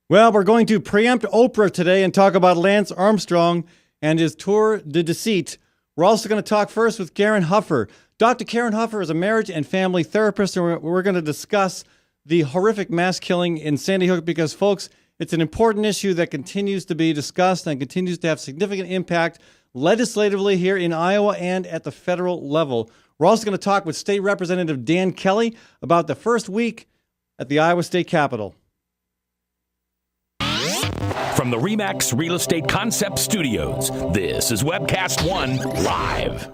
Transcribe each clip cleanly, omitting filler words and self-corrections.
Well, we're going to preempt Oprah today and talk about Lance Armstrong and his tour de deceit. We're also going to talk first with Karen Huffer. Dr. Karen Huffer is a marriage and family therapist, and we're going to discuss the horrific mass killing in Sandy Hook because, folks, it's an important issue that continues to be discussed and continues to have significant impact legislatively here in Iowa and at the federal level. We're also going to talk with State Representative Dan Kelly about the first week at the Iowa State Capitol. From the RE/MAX Real Estate Concept Studios, this is Webcast One Live.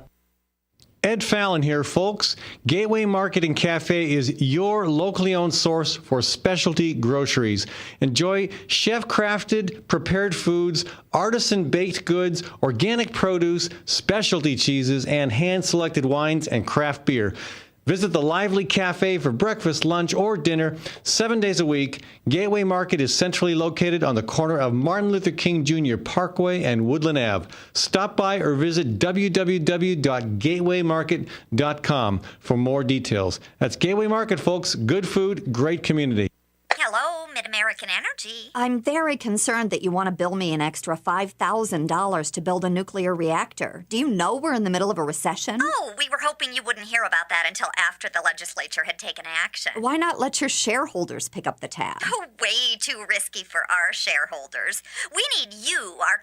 Ed Fallon here, folks. Gateway Market and Cafe is your locally owned source for specialty groceries. Enjoy chef-crafted, prepared foods, artisan baked goods, organic produce, specialty cheeses, and hand-selected wines and craft beer. Visit the lively cafe for breakfast, lunch, or dinner 7 days a week. Gateway Market is centrally located on the corner of Martin Luther King Jr. Parkway and Woodland Ave. Stop by or visit www.gatewaymarket.com for more details. That's Gateway Market, folks. Good food, great community. Hello, Mid-American Energy. I'm very concerned that you want to bill me an extra $5,000 to build a nuclear reactor. Do you know we're in the middle of a recession? Oh, we were hoping you wouldn't hear about that until after the legislature had taken action. Why not let your shareholders pick up the tab? Oh, way too risky for our shareholders. We need you, our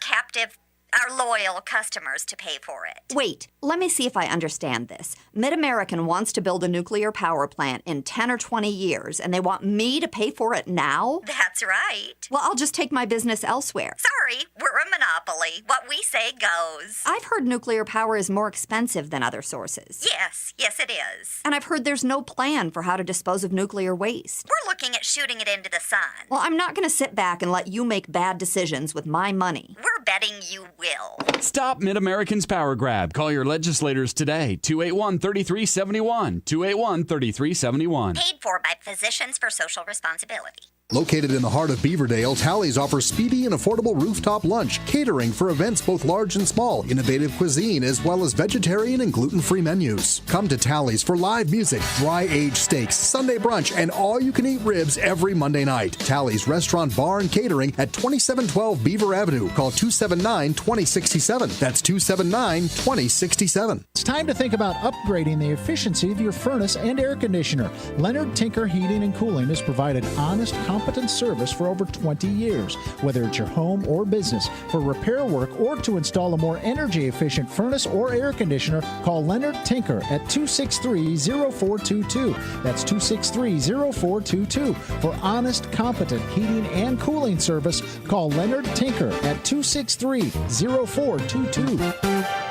loyal customers, to pay for it. Wait, let me see if I understand this. Mid-American wants to build a nuclear power plant in 10 or 20 years, and they want me to pay for it now? That's right. Well, I'll just take my business elsewhere. Sorry, we're a monopoly. What we say goes. I've heard nuclear power is more expensive than other sources. Yes it is. And I've heard there's no plan for how to dispose of nuclear waste. We're looking at shooting it into the sun. Well, I'm not going to sit back and let you make bad decisions with my money. We're betting you will. Stop Mid-American's power grab. Call your legislators today. 281-3371. 281-3371. Paid for by Physicians for Social Responsibility. Located in the heart of Beaverdale, Tally's offers speedy and affordable rooftop lunch, catering for events both large and small, innovative cuisine, as well as vegetarian and gluten-free menus. Come to Tally's for live music, dry-aged steaks, Sunday brunch, and all-you-can-eat ribs every Monday night. Tally's Restaurant, Bar, and Catering at 2712 Beaver Avenue. Call 279-2067. That's 279-2067. It's time to think about upgrading the efficiency of your furnace and air conditioner. Leonard Tinker Heating and Cooling has provided honest, competent service for over 20 years. Whether it's your home or business, for repair work or to install a more energy-efficient furnace or air conditioner, call Leonard Tinker at 263-0422. That's 263-0422. For honest, competent heating and cooling service, call Leonard Tinker at 263-0422.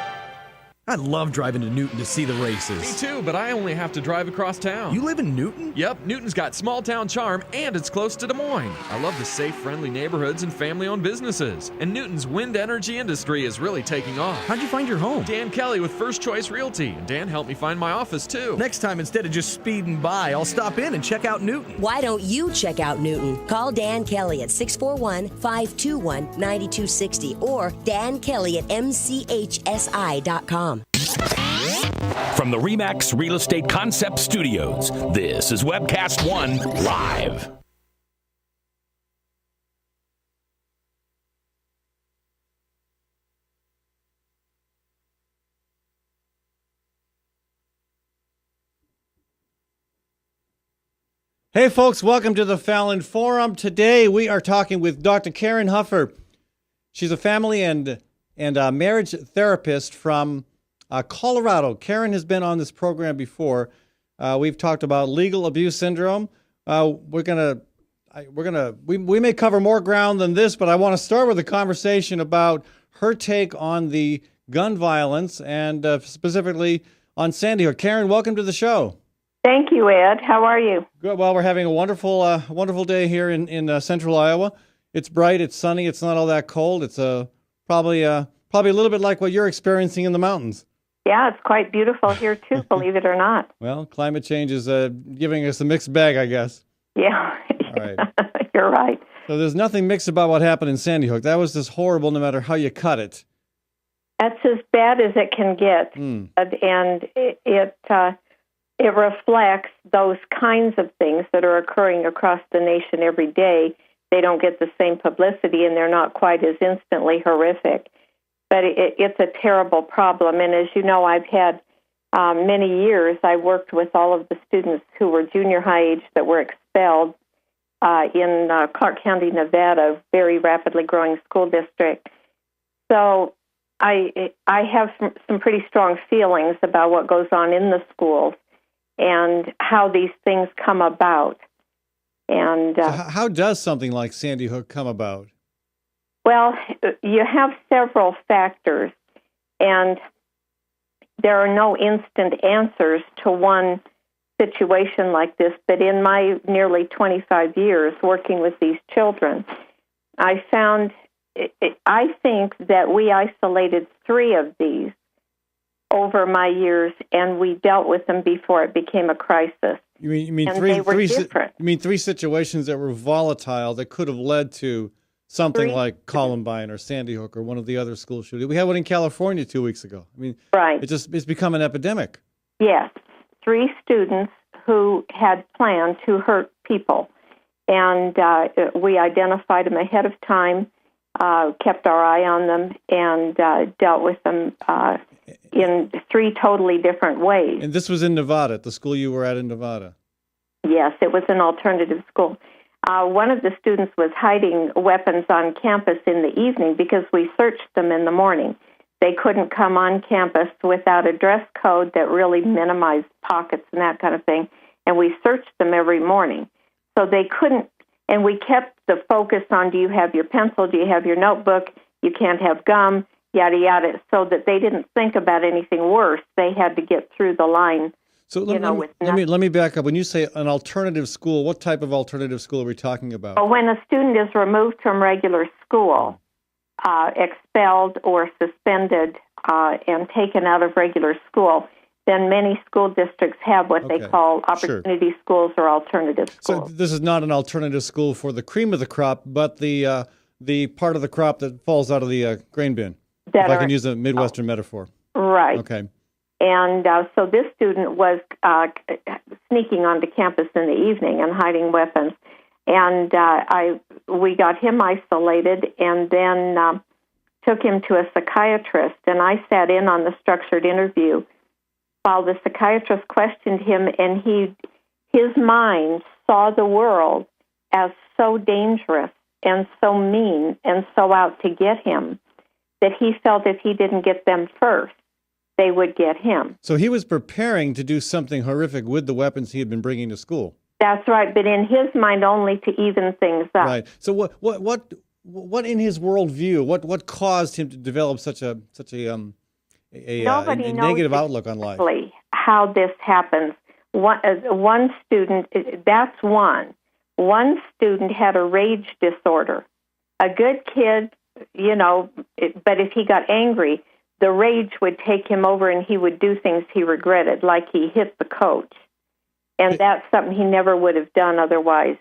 I love driving to Newton to see the races. Me too, but I only have to drive across town. You live in Newton? Yep, Newton's got small town charm and it's close to Des Moines. I love the safe, friendly neighborhoods and family-owned businesses. And Newton's wind energy industry is really taking off. How'd you find your home? Dan Kelly with First Choice Realty. And Dan helped me find my office too. Next time, instead of just speeding by, I'll stop in and check out Newton. Why don't you check out Newton? Call Dan Kelly at 641-521-9260 or Dan Kelly at mchsi.com. From the RE/MAX Real Estate Concept Studios, this is Webcast One Live. Hey, folks, welcome to the Fallon Forum. Today, we are talking with Dr. Karen Huffer. She's a family and marriage therapist from Colorado. Karen has been on this program before. We've talked about legal abuse syndrome. We may cover more ground than this, but I want to start with a conversation about her take on the gun violence and specifically on Sandy Hook. Karen, welcome to the show. Thank you, Ed. How are you? Good. Well, we're having a wonderful day here in central Iowa. It's bright. It's sunny. It's not all that cold. It's probably a little bit like what you're experiencing in the mountains. Yeah, it's quite beautiful here, too, believe it or not. Well, climate change is giving us a mixed bag, I guess. Yeah, all right. You're right. So there's nothing mixed about what happened in Sandy Hook. That was just horrible no matter how you cut it. That's as bad as it can get. And it reflects those kinds of things that are occurring across the nation every day they don't get the same publicity and they're not quite as instantly horrific. But it's a terrible problem. And as you know, I've had many years, I worked with all of the students who were junior high age that were expelled in Clark County, Nevada, very rapidly growing school district. So I have some pretty strong feelings about what goes on in the schools and how these things come about. And so how does something like Sandy Hook come about? Well, you have several factors, and there are no instant answers to one situation like this. But in my nearly 25 years working with these children, I think that we isolated 3 of these over my years, and we dealt with them before it became a crisis. You mean and three? They were different. You mean 3 situations that were volatile that could have led to something like Columbine or Sandy Hook or one of the other school shootings. We had one in California 2 weeks ago. I mean, right. It's become an epidemic. Yes, 3 students who had planned to hurt people, and we identified them ahead of time, kept our eye on them, and dealt with them in 3 totally different ways. And this was in Nevada, at the school you were at in Nevada. Yes, it was an alternative school. One of the students was hiding weapons on campus in the evening because we searched them in the morning. They couldn't come on campus without a dress code that really minimized pockets and that kind of thing, and we searched them every morning. So they couldn't, and we kept the focus on, do you have your pencil, do you have your notebook, you can't have gum, yada, yada, so that they didn't think about anything worse. They had to get through the line. So let me back up. When you say an alternative school, what type of alternative school are we talking about? Well, when a student is removed from regular school, expelled or suspended and taken out of regular school, then many school districts have what they call opportunity schools or alternative schools. So this is not an alternative school for the cream of the crop, but the part of the crop that falls out of the grain bin, if I can use a Midwestern metaphor. Right. Okay. And so this student was sneaking onto campus in the evening and hiding weapons. And we got him isolated and then took him to a psychiatrist. And I sat in on the structured interview while the psychiatrist questioned him, and his mind saw the world as so dangerous and so mean and so out to get him that he felt if he didn't get them first, they would get him. So he was preparing to do something horrific with the weapons he had been bringing to school. That's right, but in his mind only to even things up. Right. So what in his worldview? What caused him to develop such a negative outlook on life? How this happens? One student. That's one. One student had a rage disorder. A good kid, but if he got angry, the rage would take him over and he would do things he regretted, like he hit the coach. And that's something he never would have done otherwise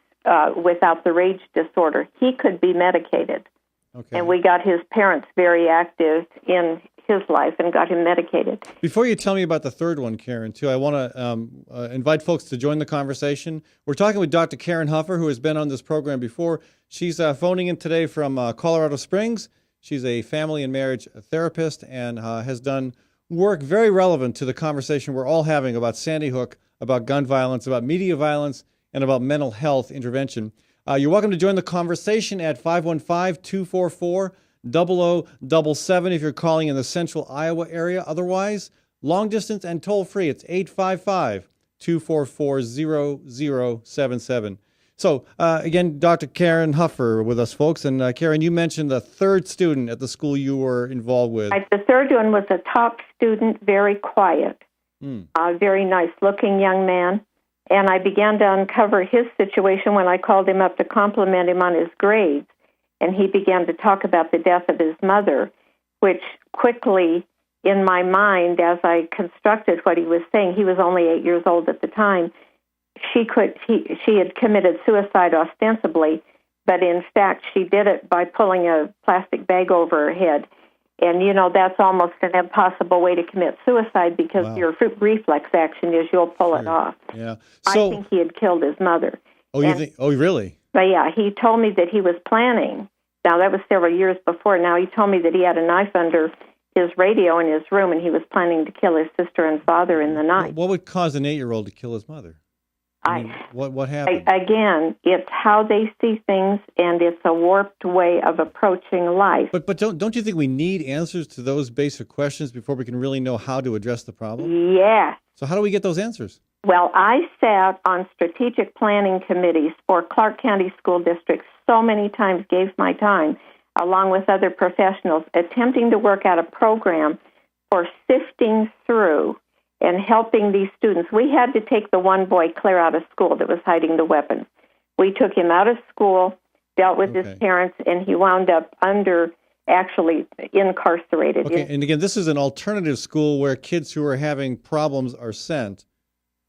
without the rage disorder. He could be medicated. Okay. And we got his parents very active in his life and got him medicated. Before you tell me about the third one, Karen, too, I want to invite folks to join the conversation. We're talking with Dr. Karen Huffer, who has been on this program before. She's phoning in today from Colorado Springs. She's a family and marriage therapist and has done work very relevant to the conversation we're all having about Sandy Hook, about gun violence, about media violence, and about mental health intervention. You're welcome to join the conversation at 515-244-0077 if you're calling in the central Iowa area. Otherwise, long distance and toll free. It's 855-244-0077. So, again, Dr. Karen Huffer with us, folks. And Karen, you mentioned the third student at the school you were involved with. The third one was a top student, very quiet, very nice-looking young man. And I began to uncover his situation when I called him up to compliment him on his grades. And he began to talk about the death of his mother, which quickly, in my mind, as I constructed what he was saying, he was only 8 years old at the time, she had committed suicide ostensibly, but in fact she did it by pulling a plastic bag over her head. And, that's almost an impossible way to commit suicide because your reflex action is you'll pull it off. Yeah. I think he had killed his mother. Oh, you think? Oh, really? But yeah, he told me that he was planning. Now, that was several years before. Now, he told me that he had a knife under his radio in his room, and he was planning to kill his sister and father in the night. What would cause an 8-year-old to kill his mother? I mean, what happened? Again, it's how they see things, and it's a warped way of approaching life. But don't you think we need answers to those basic questions before we can really know how to address the problem? Yes. So how do we get those answers? Well, I sat on strategic planning committees for Clark County School District so many times, gave my time, along with other professionals, attempting to work out a program for sifting through and helping these students. We had to take the one boy clear out of school that was hiding the weapons. We took him out of school, dealt with his parents, and he wound up actually incarcerated. Okay, and again, this is an alternative school where kids who are having problems are sent.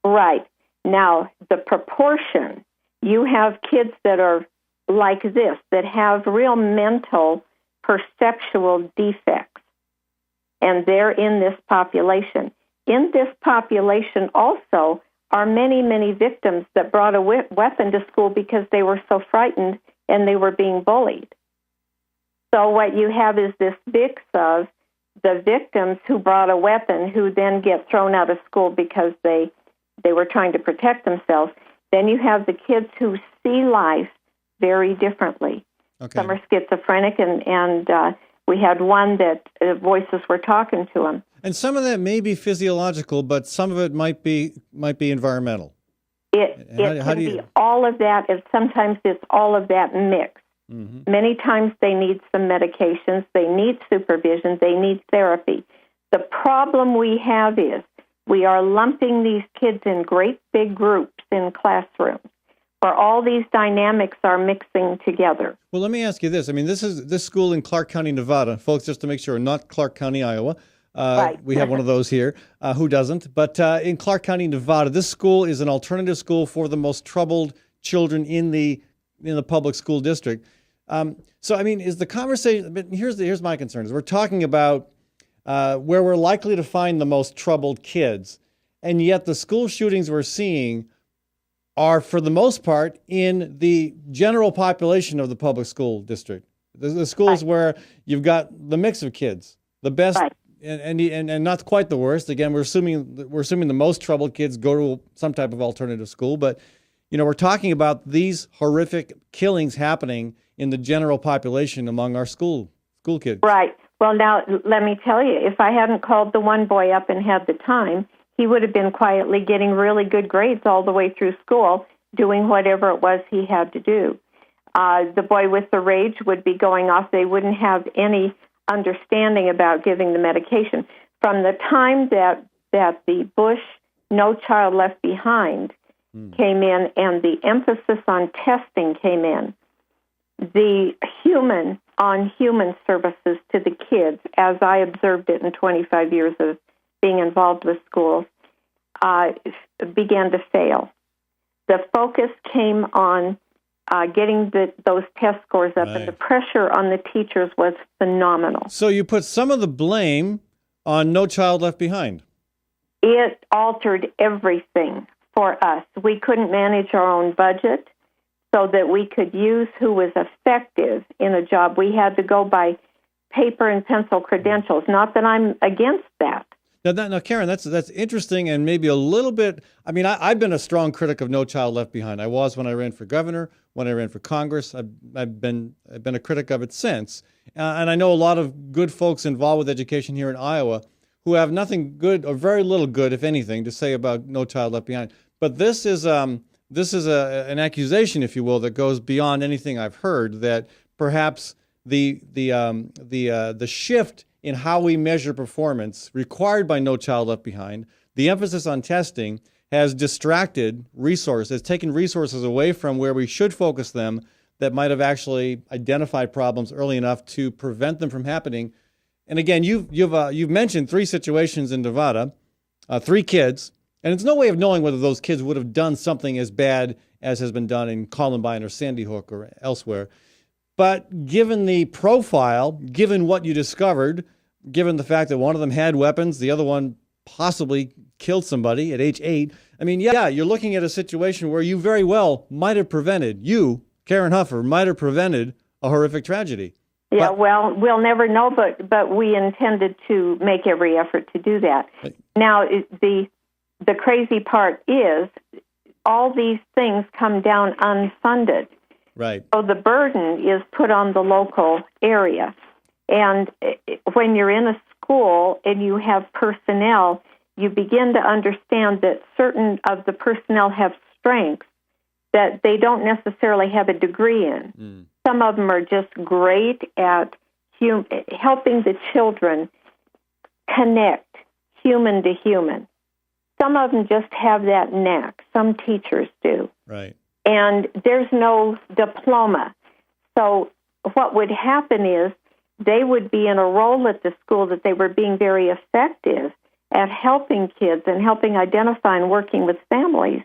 Right. Now, the proportion, you have kids that are like this, that have real mental, perceptual defects, and they're in this population. In this population also are many, many victims that brought a weapon to school because they were so frightened and they were being bullied. So what you have is this mix of the victims who brought a weapon who then get thrown out of school because they were trying to protect themselves. Then you have the kids who see life very differently. Okay. Some are schizophrenic, and we had one that voices were talking to him. And some of that may be physiological, but some of it might be environmental. It can be all of that, and sometimes it's all of that mix. Mm-hmm. Many times they need some medications, they need supervision, they need therapy. The problem we have is we are lumping these kids in great big groups in classrooms where all these dynamics are mixing together. Well, let me ask you this. I mean, this school in Clark County, Nevada, folks, just to make sure, not Clark County, Iowa. Right. We have one of those here. Who doesn't? But in Clark County, Nevada, this school is an alternative school for the most troubled children in the public school district. So, I mean, is the conversation? But here's my concern: is we're talking about where we're likely to find the most troubled kids, and yet the school shootings we're seeing are, for the most part, in the general population of the public school district. The schools where you've got the mix of kids, the best. Right. And not quite the worst. Again, we're assuming the most troubled kids go to some type of alternative school, but we're talking about these horrific killings happening in the general population among our school kids. Right. Well, now let me tell you, if I hadn't called the one boy up and had the time, he would have been quietly getting really good grades all the way through school, doing whatever it was he had to do. The boy with the rage would be going off. They wouldn't have any understanding about giving the medication. From the time that the Bush No Child Left Behind came in and the emphasis on testing came in, the human services to the kids, as I observed it in 25 years of being involved with schools, began to fail. The focus came on getting those test scores up, and the pressure on the teachers was phenomenal. So you put some of the blame on No Child Left Behind. It altered everything for us. We couldn't manage our own budget so that we could use who was effective in a job. We had to go by paper and pencil credentials. Not that I'm against that. Now, Karen, that's interesting, and maybe a little bit. I mean, I've been a strong critic of No Child Left Behind. I was when I ran for governor, when I ran for Congress. I've been a critic of it since, and I know a lot of good folks involved with education here in Iowa who have nothing good or very little good, if anything, to say about No Child Left Behind. But this is an accusation, if you will, that goes beyond anything I've heard. That perhaps the shift in how we measure performance required by No Child Left Behind, the emphasis on testing has distracted resources, has taken resources away from where we should focus them that might have actually identified problems early enough to prevent them from happening. And again, you've mentioned 3 situations in Nevada, 3 kids, and it's no way of knowing whether those kids would have done something as bad as has been done in Columbine or Sandy Hook or elsewhere. But given the profile, given what you discovered, given the fact that one of them had weapons, the other one possibly killed somebody at age 8, I mean, yeah, you're looking at a situation where you very well might have prevented, you, Karen Huffer might have prevented a horrific tragedy. Yeah, well, we'll never know, but we intended to make every effort to do that. Now, the crazy part is all these things come down unfunded. Right. So the burden is put on the local area. And when you're in a school and you have personnel, you begin to understand that certain of the personnel have strengths that they don't necessarily have a degree in. Some of them are just great at helping the children connect human to human. Some of them just have that knack. Some teachers do. Right. And there's no diploma. So what would happen is they would be in a role at the school that they were being very effective at helping kids and helping identify and working with families.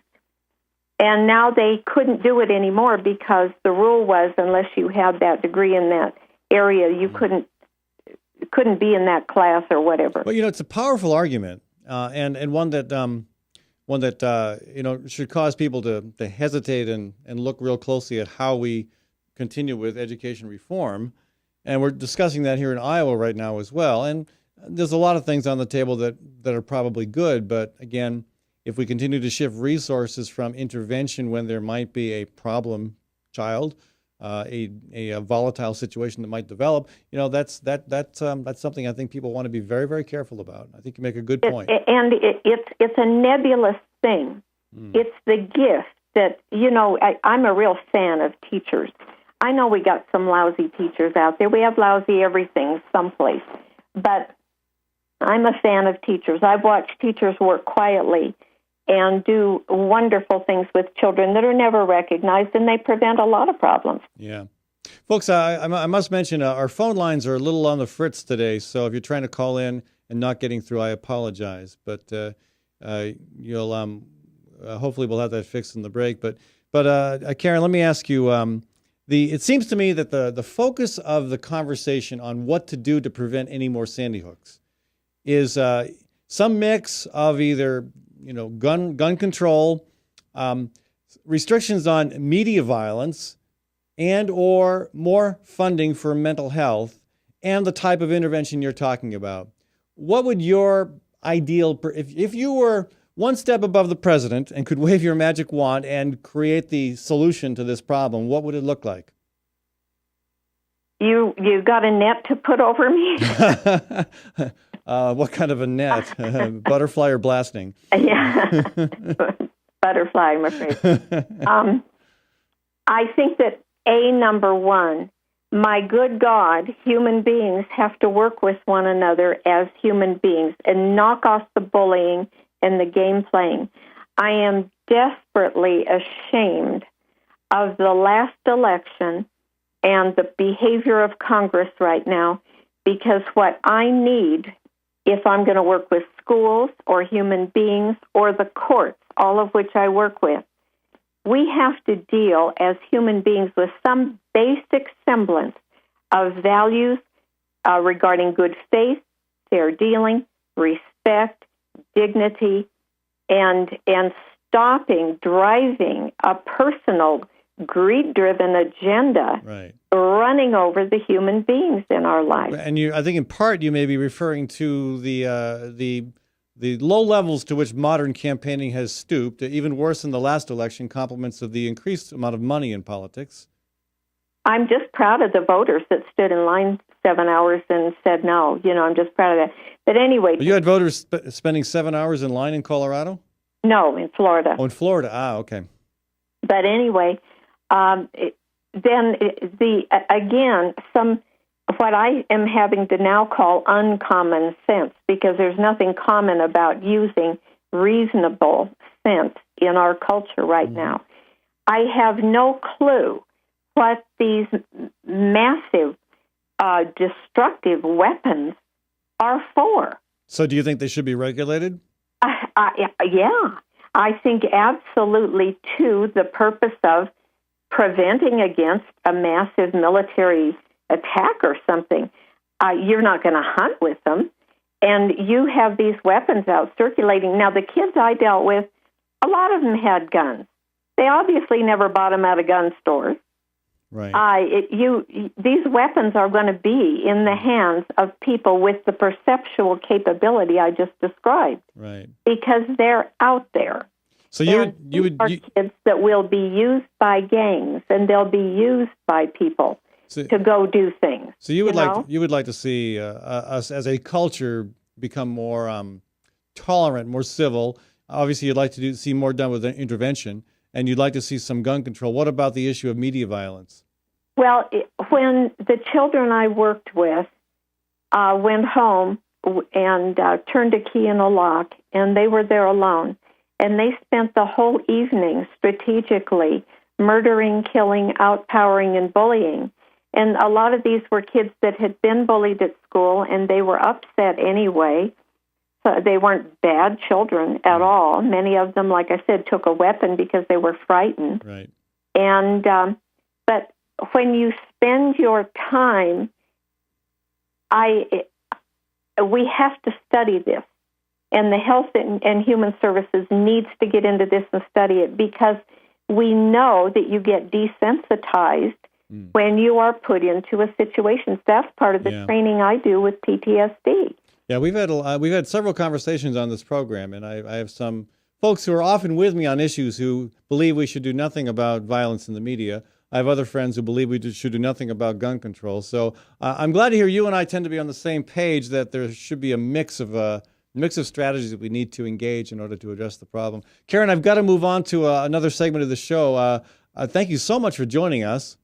And now they couldn't do it anymore because the rule was unless you had that degree in that area, you couldn't be in that class or whatever. Well, it's a powerful argument, and one that should cause people to hesitate and look real closely at how we continue with education reform. And we're discussing that here in Iowa right now as well. And there's a lot of things on the table that are probably good, but again, if we continue to shift resources from intervention when there might be a problem child, a volatile situation that might develop, that's something I think people want to be very, very careful about. I think you make a good point. It's a nebulous thing. It's the gift that, I'm a real fan of teachers. I know we got some lousy teachers out there. We have lousy everything someplace. But I'm a fan of teachers. I've watched teachers work quietly and do wonderful things with children that are never recognized, and they prevent a lot of problems. Yeah. Folks, I must mention our phone lines are a little on the fritz today, so if you're trying to call in and not getting through, I apologize. But you'll hopefully we'll have that fixed in the break. But Karen, let me ask you, it seems to me that the focus of the conversation on what to do to prevent any more Sandy Hooks is some mix of either gun control, restrictions on media violence, and or more funding for mental health, and the type of intervention you're talking about. What would your ideal, if you were one step above the president and could wave your magic wand and create the solution to this problem, what would it look like? You got a net to put over me? What kind of a net? Butterfly or blasting? Yeah, butterfly, I'm afraid. I think that number one, my good God, human beings have to work with one another as human beings and knock off the bullying and the game playing. I am desperately ashamed of the last election and the behavior of Congress right now, because what I need, if I'm going to work with schools or human beings or the courts, all of which I work with, we have to deal as human beings with some basic semblance of values regarding good faith, fair dealing, respect, dignity, and stopping driving a personal greed-driven agenda running over the human beings in our lives. And I think in part you may be referring to the low levels to which modern campaigning has stooped, even worse than the last election, compliments of the increased amount of money in politics. I'm just proud of the voters that stood in line 7 hours and said no. I'm just proud of that. But anyway... But you had voters spending 7 hours in line in Colorado? No, in Florida. Oh, in Florida. Ah, okay. But anyway... what I am having to now call uncommon sense, because there's nothing common about using reasonable sense in our culture right now. I have no clue what these massive destructive weapons are for. So do you think they should be regulated? Yeah. I think absolutely to the purpose of preventing against a massive military attack or something. You're not going to hunt with them. And you have these weapons out circulating. Now, the kids I dealt with, a lot of them had guns. They obviously never bought them at a gun store. Right. These weapons are going to be in the hands of people with the perceptual capability I just described. Right. Because they're out there. So kids that will be used by gangs, and they'll be used by people to go do things. So you would like to see us as a culture become more tolerant, more civil. Obviously, you'd like to see more done with intervention, and you'd like to see some gun control. What about the issue of media violence? Well, when the children I worked with went home and turned a key in a lock, and they were there alone, and they spent the whole evening strategically murdering, killing, outpowering, and bullying. And a lot of these were kids that had been bullied at school, and they were upset anyway. So they weren't bad children at all. Many of them, like I said, took a weapon because they were frightened. Right. And but when you spend your time, we have to study this. And the Health and Human Services needs to get into this and study it, because we know that you get desensitized when you are put into a situation. That's part of the training I do with PTSD. Yeah, we've had several conversations on this program, and I have some folks who are often with me on issues who believe we should do nothing about violence in the media. I have other friends who believe we should do nothing about gun control. So I'm glad to hear you and I tend to be on the same page, that there should be a mix of strategies that we need to engage in order to address the problem. Karen, I've got to move on to another segment of the show. Thank you so much for joining us.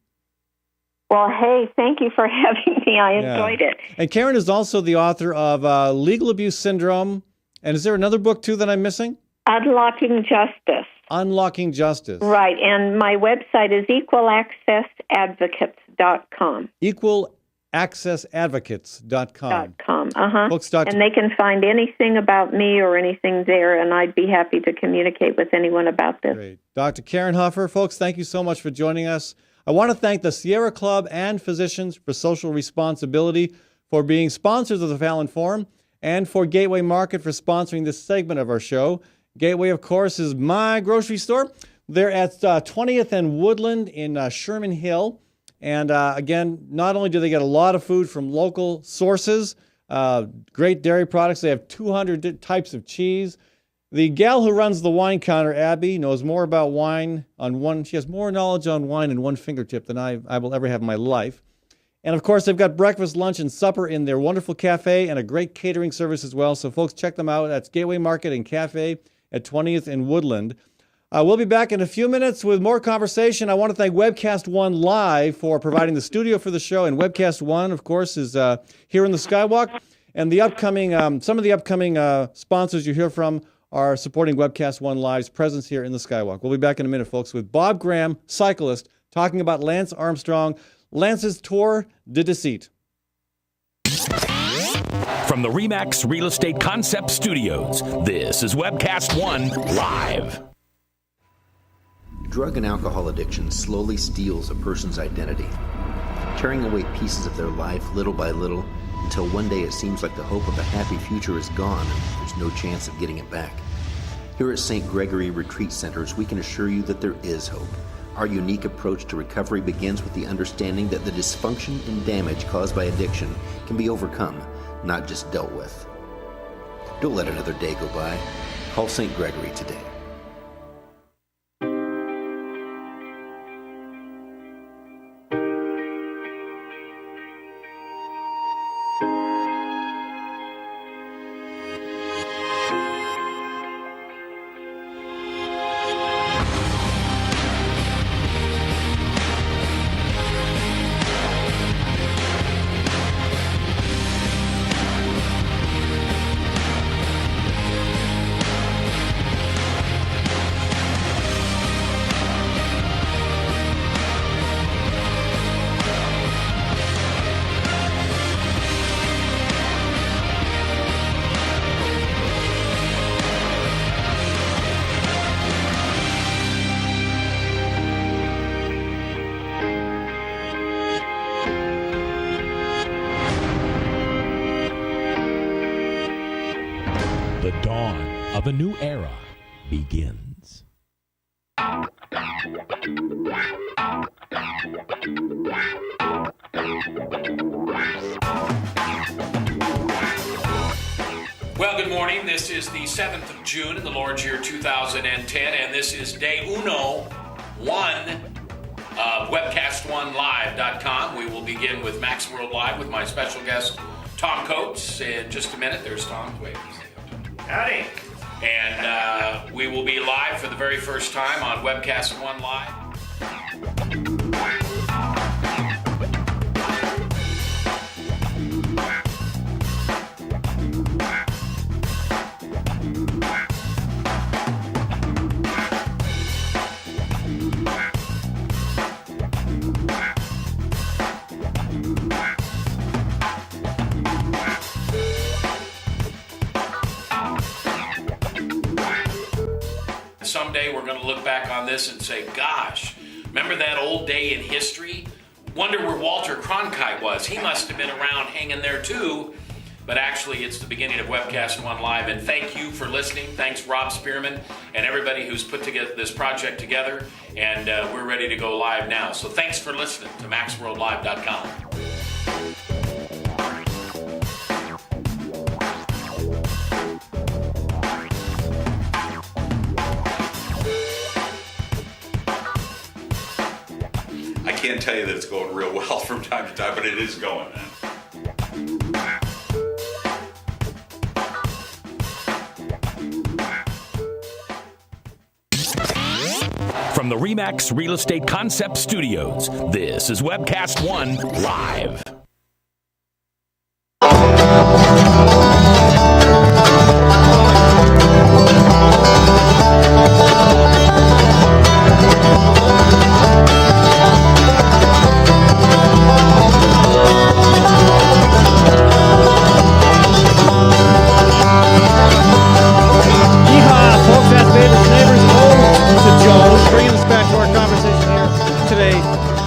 Well, hey, thank you for having me. I enjoyed it. And Karen is also the author of Legal Abuse Syndrome. And is there another book, too, that I'm missing? Unlocking Justice. Unlocking Justice. Right. And my website is equalaccessadvocates.com. Equalaccessadvocates.com. Folks, and they can find anything about me or anything there, and I'd be happy to communicate with anyone about this. Great. Dr. Karen Huffer, folks, thank you so much for joining us. I want to thank the Sierra Club and Physicians for Social Responsibility for being sponsors of the Fallon Forum, and for Gateway Market for sponsoring this segment of our show. Gateway, of course, is my grocery store. They're at 20th and Woodland in Sherman Hill. And again, not only do they get a lot of food from local sources, great dairy products, they have 200 types of cheese. The gal who runs the wine counter, Abby, knows more about wine she has more knowledge on wine in one fingertip than I will ever have in my life. And of course, they've got breakfast, lunch, and supper in their wonderful cafe, and a great catering service as well. So folks, check them out. That's Gateway Market and Cafe at 20th and Woodland. We'll be back in a few minutes with more conversation. I want to thank Webcast One Live for providing the studio for the show. And Webcast One, of course, is here in the Skywalk. And the upcoming, some of the upcoming sponsors you hear from are supporting Webcast One Live's presence here in the Skywalk. We'll be back in a minute, folks, with Bob Graham, cyclist, talking about Lance Armstrong, Lance's Tour de Deceit. From the RE/MAX Real Estate Concept Studios, this is Webcast One Live. Drug and alcohol addiction slowly steals a person's identity, tearing away pieces of their life little by little, until one day it seems like the hope of a happy future is gone and there's no chance of getting it back. Here at St. Gregory Retreat Centers, we can assure you that there is hope. Our unique approach to recovery begins with the understanding that the dysfunction and damage caused by addiction can be overcome, not just dealt with. Don't let another day go by. Call St. Gregory today. The dawn of a new era begins. Well, good morning. This is the 7th of June in the Lord's year 2010, and this is day uno one of webcast1live.com. We will begin with Max World Live with my special guest, Tom Coates. In just a minute, there's Tom. Wait. Howdy. And we will be live for the very first time on Webcast One Live. Someday we're going to look back on this and say, gosh, remember that old day in history? Wonder where Walter Cronkite was. He must have been around hanging there too. But actually, it's the beginning of Webcast One Live. And thank you for listening. Thanks, Rob Spearman, and everybody who's put together this project together. And we're ready to go live now. So thanks for listening to MaxWorldLive.com. I can't tell you that it's going real well from time to time, but it is going, man. From the RE/MAX Real Estate Concept Studios, this is Webcast One Live.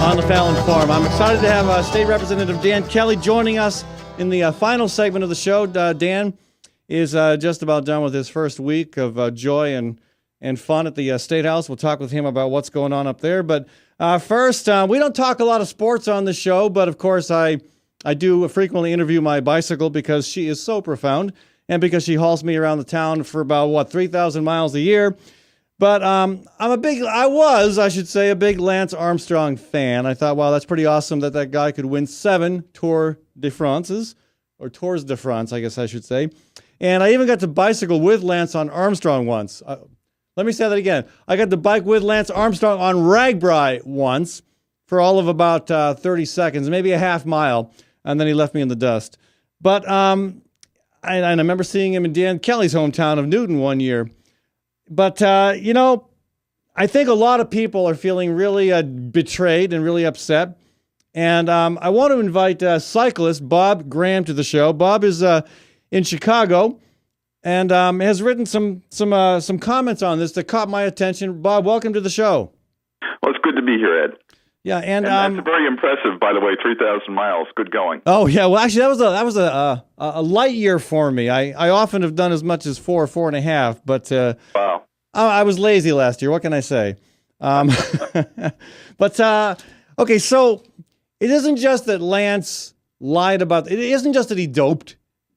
On the Fallon Forum. I'm excited to have State Representative Dan Kelly joining us in the final segment of the show. Dan is just about done with his first week of joy and fun at the State House. We'll talk with him about what's going on up there. But first, we don't talk a lot of sports on the show, but of course I do frequently interview my bicycle because she is so profound and because she hauls me around the town for about, 3,000 miles a year. But I was a big Lance Armstrong fan. I thought, wow, that's pretty awesome that guy could win 7 Tours de France, I guess I should say. And I even got to bicycle with Lance on Armstrong once. Let me say that again. I got to bike with Lance Armstrong on Ragbri once for all of about 30 seconds, maybe a half mile, and then he left me in the dust. But I remember seeing him in Dan Kelly's hometown of Newton one year. But, I think a lot of people are feeling really betrayed and really upset. And I want to invite cyclist Bob Graham to the show. Bob is in Chicago and has written some comments on this that caught my attention. Bob, welcome to the show. Well, it's good to be here, Ed. Yeah, and that's very impressive, by the way. 3,000 miles, good going. Oh yeah, well actually that was a light year for me. I often have done as much as 4.5, but wow. I was lazy last year. What can I say? But okay, so it isn't just that Lance lied about it. It isn't just that he doped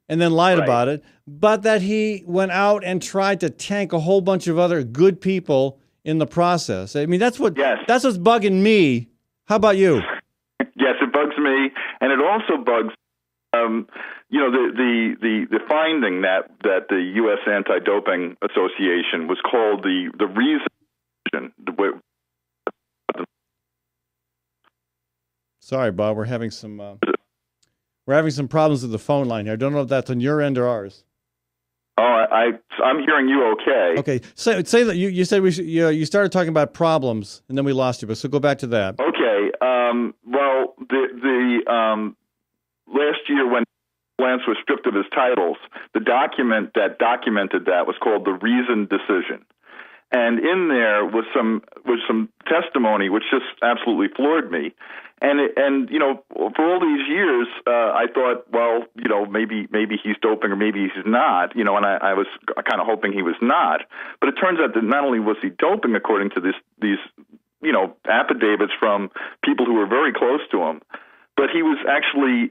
and then lied about it, but that he went out and tried to tank a whole bunch of other good people in the process. I mean, that's what's bugging me. How about you? Yes, it bugs me, and it also bugs, the finding that the U.S. Anti-Doping Association was called the reason. Sorry, Bob, we're having some problems with the phone line here. I don't know if that's on your end or ours. Oh, I'm hearing you okay. Okay, say that you said you started talking about problems and then we lost you, but so go back to that. Okay. Well, the last year when Lance was stripped of his titles, the document that documented that was called the reasoned decision, and in there was some testimony which just absolutely floored me. And for all these years, I thought, well, maybe he's doping or maybe he's not, and I was kind of hoping he was not. But it turns out that not only was he doping according to these affidavits from people who were very close to him. But he was actually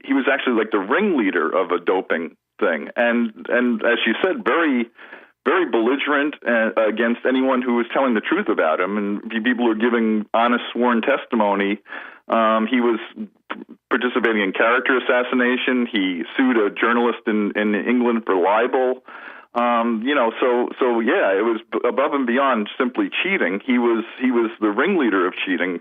like the ringleader of a doping thing, and as you said, very, very belligerent against anyone who was telling the truth about him, and people who were giving honest sworn testimony. He was participating in character assassination. He sued a journalist in England for libel. So yeah, it was above and beyond simply cheating. He was the ringleader of cheating.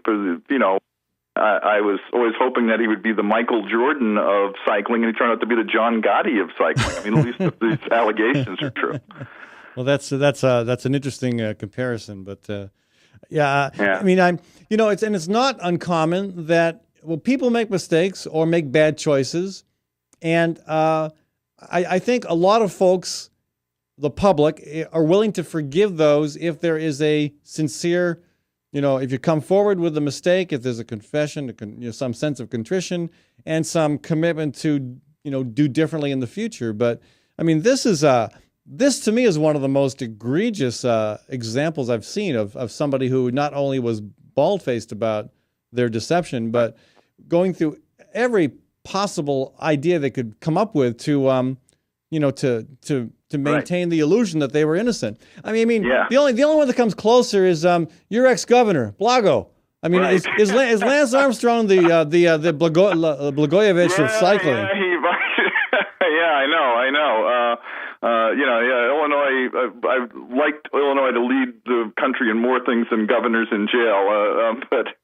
I was always hoping that he would be the Michael Jordan of cycling, and he turned out to be the John Gotti of cycling. I mean, at least if these allegations are true. Well, that's an interesting comparison, but I mean, it's not uncommon that people make mistakes or make bad choices, and I think a lot of folks, the public, are willing to forgive those if there is a sincere. If you come forward with a mistake, if there's a confession, some sense of contrition, and some commitment to, do differently in the future. But I mean, this to me is one of the most egregious examples I've seen of somebody who not only was bald-faced about their deception, but going through every possible idea they could come up with to maintain the illusion that they were innocent. I mean, the only one that comes closer is your ex-governor, Blago. I mean, is Lance Armstrong the Blagojevich of cycling? I know. Illinois. I've liked Illinois to lead the country in more things than governors in jail, but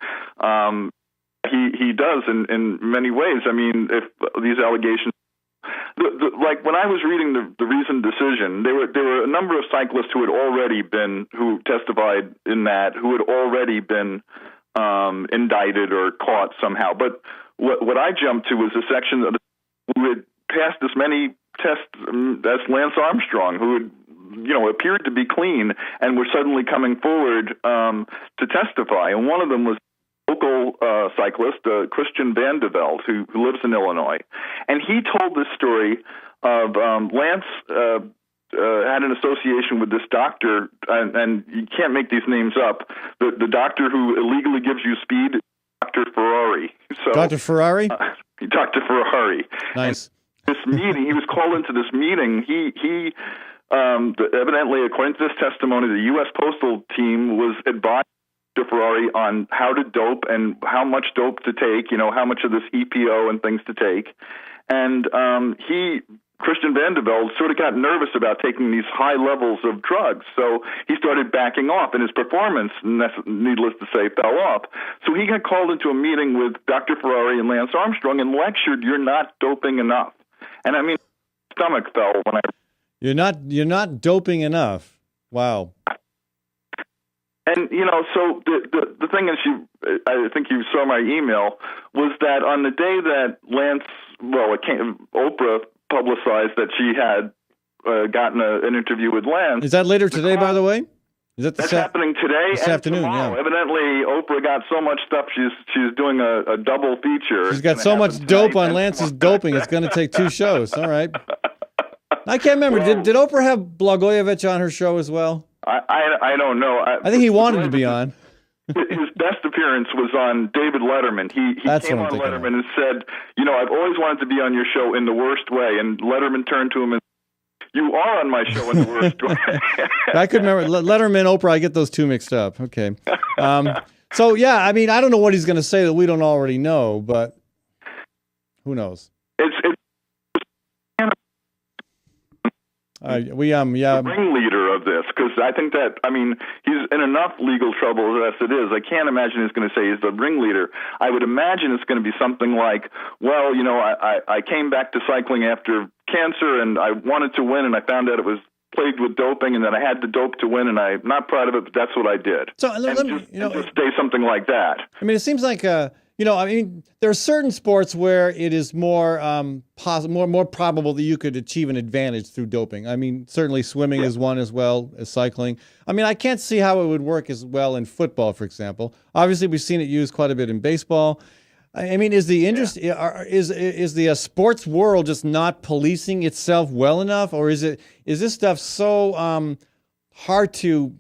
he does in many ways. I mean, if these allegations. Like when I was reading the recent decision, there were a number of cyclists who testified in that, who had already been indicted or caught somehow. But what I jumped to was a section who had passed as many tests as Lance Armstrong, who had appeared to be clean and were suddenly coming forward to testify. And one of them was local cyclist, Christian Vandeveld, who lives in Illinois. And he told this story of Lance had an association with this doctor, and you can't make these names up, the doctor who illegally gives you speed, Dr. Ferrari. So, Dr. Ferrari? Dr. Ferrari. Nice. And this meeting, he was called into this meeting. He evidently, according to this testimony, the U.S. Postal Team was advised Ferrari on how to dope and how much dope to take, how much of this EPO and things to take. And Christian Vandeveld, sort of got nervous about taking these high levels of drugs. So he started backing off, and his performance, needless to say, fell off. So he got called into a meeting with Dr. Ferrari and Lance Armstrong and lectured, "You're not doping enough." And I mean, my stomach fell when I... You're not doping enough. Wow. And, so the thing is, I think you saw my email, was that on the day that Oprah publicized that she had gotten an interview with Lance. Is that later today, by the way? That's happening today this and afternoon, tomorrow. yeah. Evidently, Oprah got so much stuff, she's doing a double feature. She's got so much dope on Lance's doping, it's going to take 2 shows. All right. I can't remember. Did Oprah have Blagojevich on her show as well? I don't know. I think he wanted to be on. His best appearance was on David Letterman. He came on Letterman and said, I've always wanted to be on your show in the worst way. And Letterman turned to him and said, "You are on my show in the worst way." I could remember Letterman, Oprah. I get those two mixed up. Okay. So, yeah, I mean, I don't know what he's going to say that we don't already know, but who knows? The ringleader of this, because I think that, he's in enough legal trouble as it is. I can't imagine he's going to say he's the ringleader. I would imagine it's going to be something like, I came back to cycling after cancer and I wanted to win and I found out it was plagued with doping and then I had the dope to win and I'm not proud of it, but that's what I did. So just say something like that. I mean, it seems like there are certain sports where it is more more probable that you could achieve an advantage through doping. I mean, certainly swimming is one as well as cycling. I mean, I can't see how it would work as well in football, for example. Obviously, we've seen it used quite a bit in baseball. I mean, is the industry is the sports world just not policing itself well enough, or is this stuff so hard to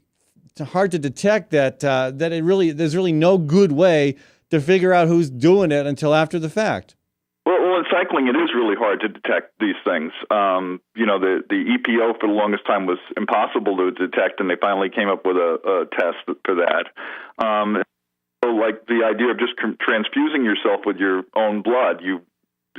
hard to detect that there's really no good way to figure out who's doing it until after the fact. Well, in cycling, it is really hard to detect these things. The EPO for the longest time was impossible to detect, and they finally came up with a test for that. So, like the idea of just transfusing yourself with your own blood,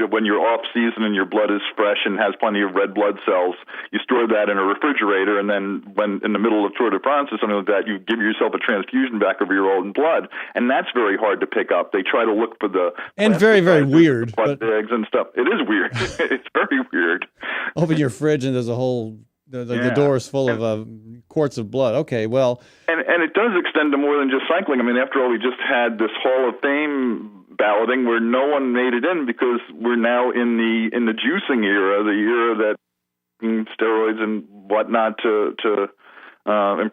when you're off season and your blood is fresh and has plenty of red blood cells, you store that in a refrigerator, and then when in the middle of Tour de France or something like that, you give yourself a transfusion back of your own blood, and that's very hard to pick up. They try to look for the and very, very weird blood bags and stuff. It is weird. It's very weird. Open your fridge and there's a whole the door is full of quarts of blood. Okay, well, and it does extend to more than just cycling. I mean, after all, we just had this Hall of Fame balloting where no one made it in because we're now in the juicing era, the era that steroids and whatnot to improve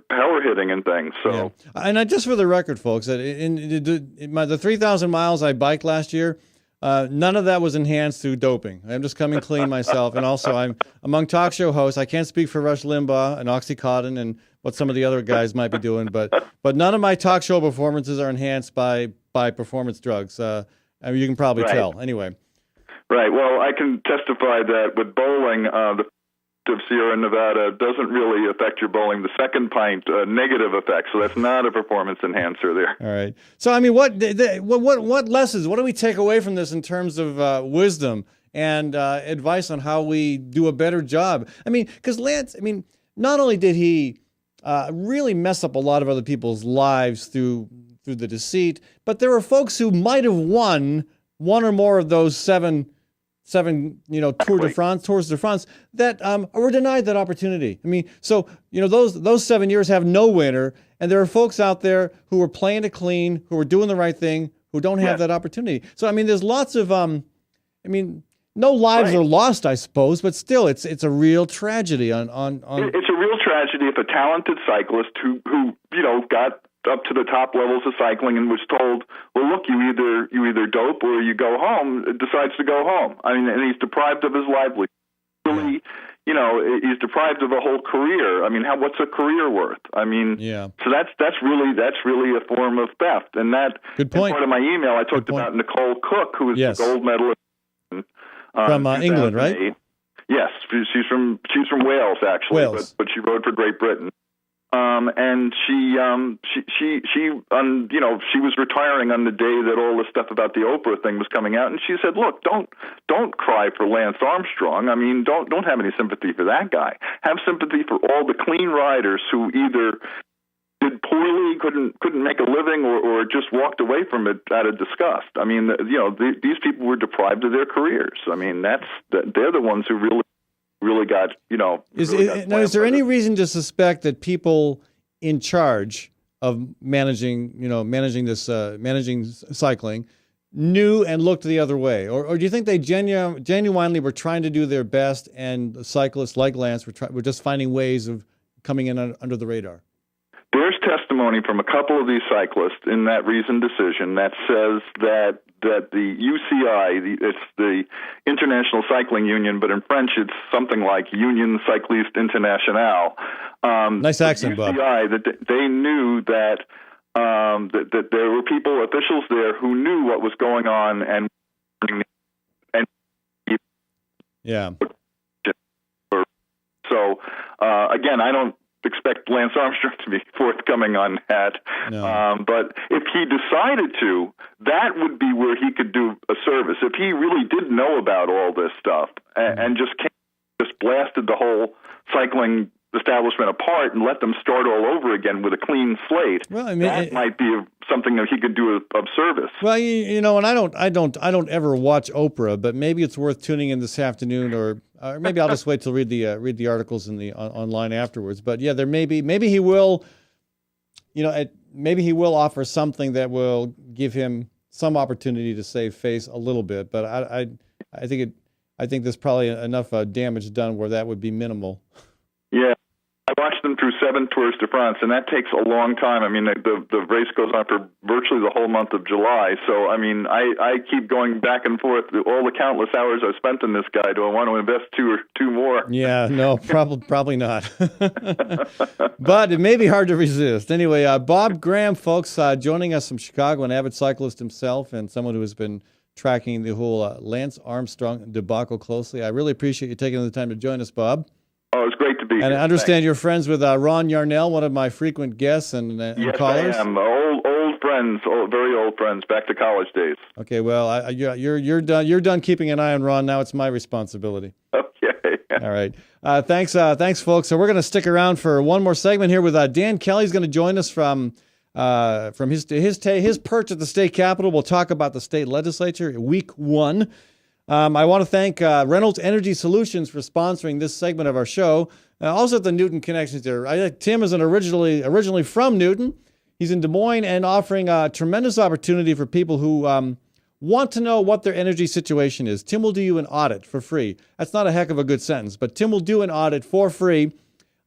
power hitting and things. So, and just for the record, folks, that in the 3,000 miles I biked last year, none of that was enhanced through doping. I'm just coming clean myself, and also I'm among talk show hosts. I can't speak for Rush Limbaugh and OxyContin and what some of the other guys might be doing, but none of my talk show performances are enhanced by performance drugs. I mean, you can probably tell. Anyway. Right. Well, I can testify that with bowling, the of Sierra Nevada doesn't really affect your bowling. The second pint, negative effect. So that's not a performance enhancer there. All right. So, I mean, what lessons, what do we take away from this in terms of wisdom and advice on how we do a better job? I mean, because Lance, not only did he really mess up a lot of other people's lives through the deceit, but there were folks who might have won one or more of those seven Tours de France that were denied that opportunity. I mean, so those 7 years have no winner, and there are folks out there who are playing it clean, who are doing the right thing, who don't have that opportunity. So I mean, there's lots of no lives are lost, I suppose, but still, it's a real tragedy. It's a real tragedy if a talented cyclist who got up to the top levels of cycling and was told, well, look, you either dope or you go home, decides to go home. I mean, and he's deprived of his livelihood. Really, he's deprived of a whole career. I mean, what's a career worth? I mean, so that's really a form of theft. And that, good point. In part of my email, I talked about Nicole Cook, who is the gold medalist from England, right? Yes, she's from Wales, actually, but she rode for Great Britain. And she was retiring on the day that all the stuff about the Oprah thing was coming out, and she said, "Look, don't cry for Lance Armstrong. I mean, don't have any sympathy for that guy. Have sympathy for all the clean riders who either did poorly, couldn't make a living, or just walked away from it out of disgust. I mean, these people were deprived of their careers. I mean, they're the ones who really got, Is there any reason to suspect that people in charge of managing cycling knew and looked the other way? Or do you think they genuinely were trying to do their best, and cyclists like Lance were just finding ways of coming in under the radar? There's testimony from a couple of these cyclists in that reasoned decision that says that the UCI, it's the International Cycling Union, but in French it's something like Union Cycliste Internationale. Nice accent, UCI, Bob. that they knew that there were officials there who knew what was going on, and So again, I don't expect Lance Armstrong to be forthcoming on that. No. But if he decided to, that would be where he could do a service. If he really did know about all this stuff and just blasted the whole cycling establishment apart and let them start all over again with a clean slate, that might be something that he could do of service. Well, and I don't ever watch Oprah, but maybe it's worth tuning in this afternoon, or maybe I'll just wait till read the articles in the online afterwards. But yeah, maybe he will, maybe he will offer something that will give him some opportunity to save face a little bit. But I think there's probably enough damage done where that would be minimal. Yeah, I watched them through 7th Tours de France, and that takes a long time. I mean, the race goes on for virtually the whole month of July. So, I mean, I keep going back and forth. All the countless hours I've spent in this guy, do I want to invest two more? Yeah, no, probably not. But it may be hard to resist. Anyway, Bob Graham, folks, joining us from Chicago, an avid cyclist himself and someone who has been tracking the whole Lance Armstrong debacle closely. I really appreciate you taking the time to join us, Bob. Oh, it's great to be here. And I understand you're friends with Ron Yarnell, one of my frequent guests and yes, callers. I am. Old friends, very old friends, back to college days. Okay, well, you're done. You're done keeping an eye on Ron. Now it's my responsibility. Okay. All right. Thanks, folks. So we're going to stick around for one more segment here with Dan Kelly's going to join us from his perch at the state capitol. We'll talk about the state legislature week 1. I want to thank Reynolds Energy Solutions for sponsoring this segment of our show. Also at the Newton Connections there. Tim is originally from Newton. He's in Des Moines and offering a tremendous opportunity for people who want to know what their energy situation is. Tim will do you an audit for free. That's not a heck of a good sentence, but Tim will do an audit for free.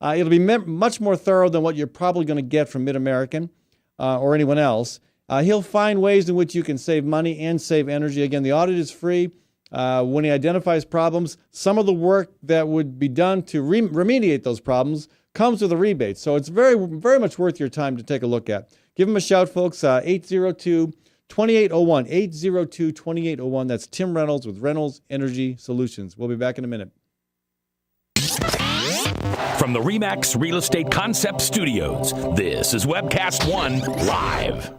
It'll be much more thorough than what you're probably going to get from Mid-American or anyone else. He'll find ways in which you can save money and save energy. Again, the audit is free. When he identifies problems, some of the work that would be done to remediate those problems comes with a rebate. So it's very, very much worth your time to take a look at. Give him a shout, folks, 802-2801, 802-2801. That's Tim Reynolds with Reynolds Energy Solutions. We'll be back in a minute. From the RE/MAX Real Estate Concept Studios, this is Webcast One Live.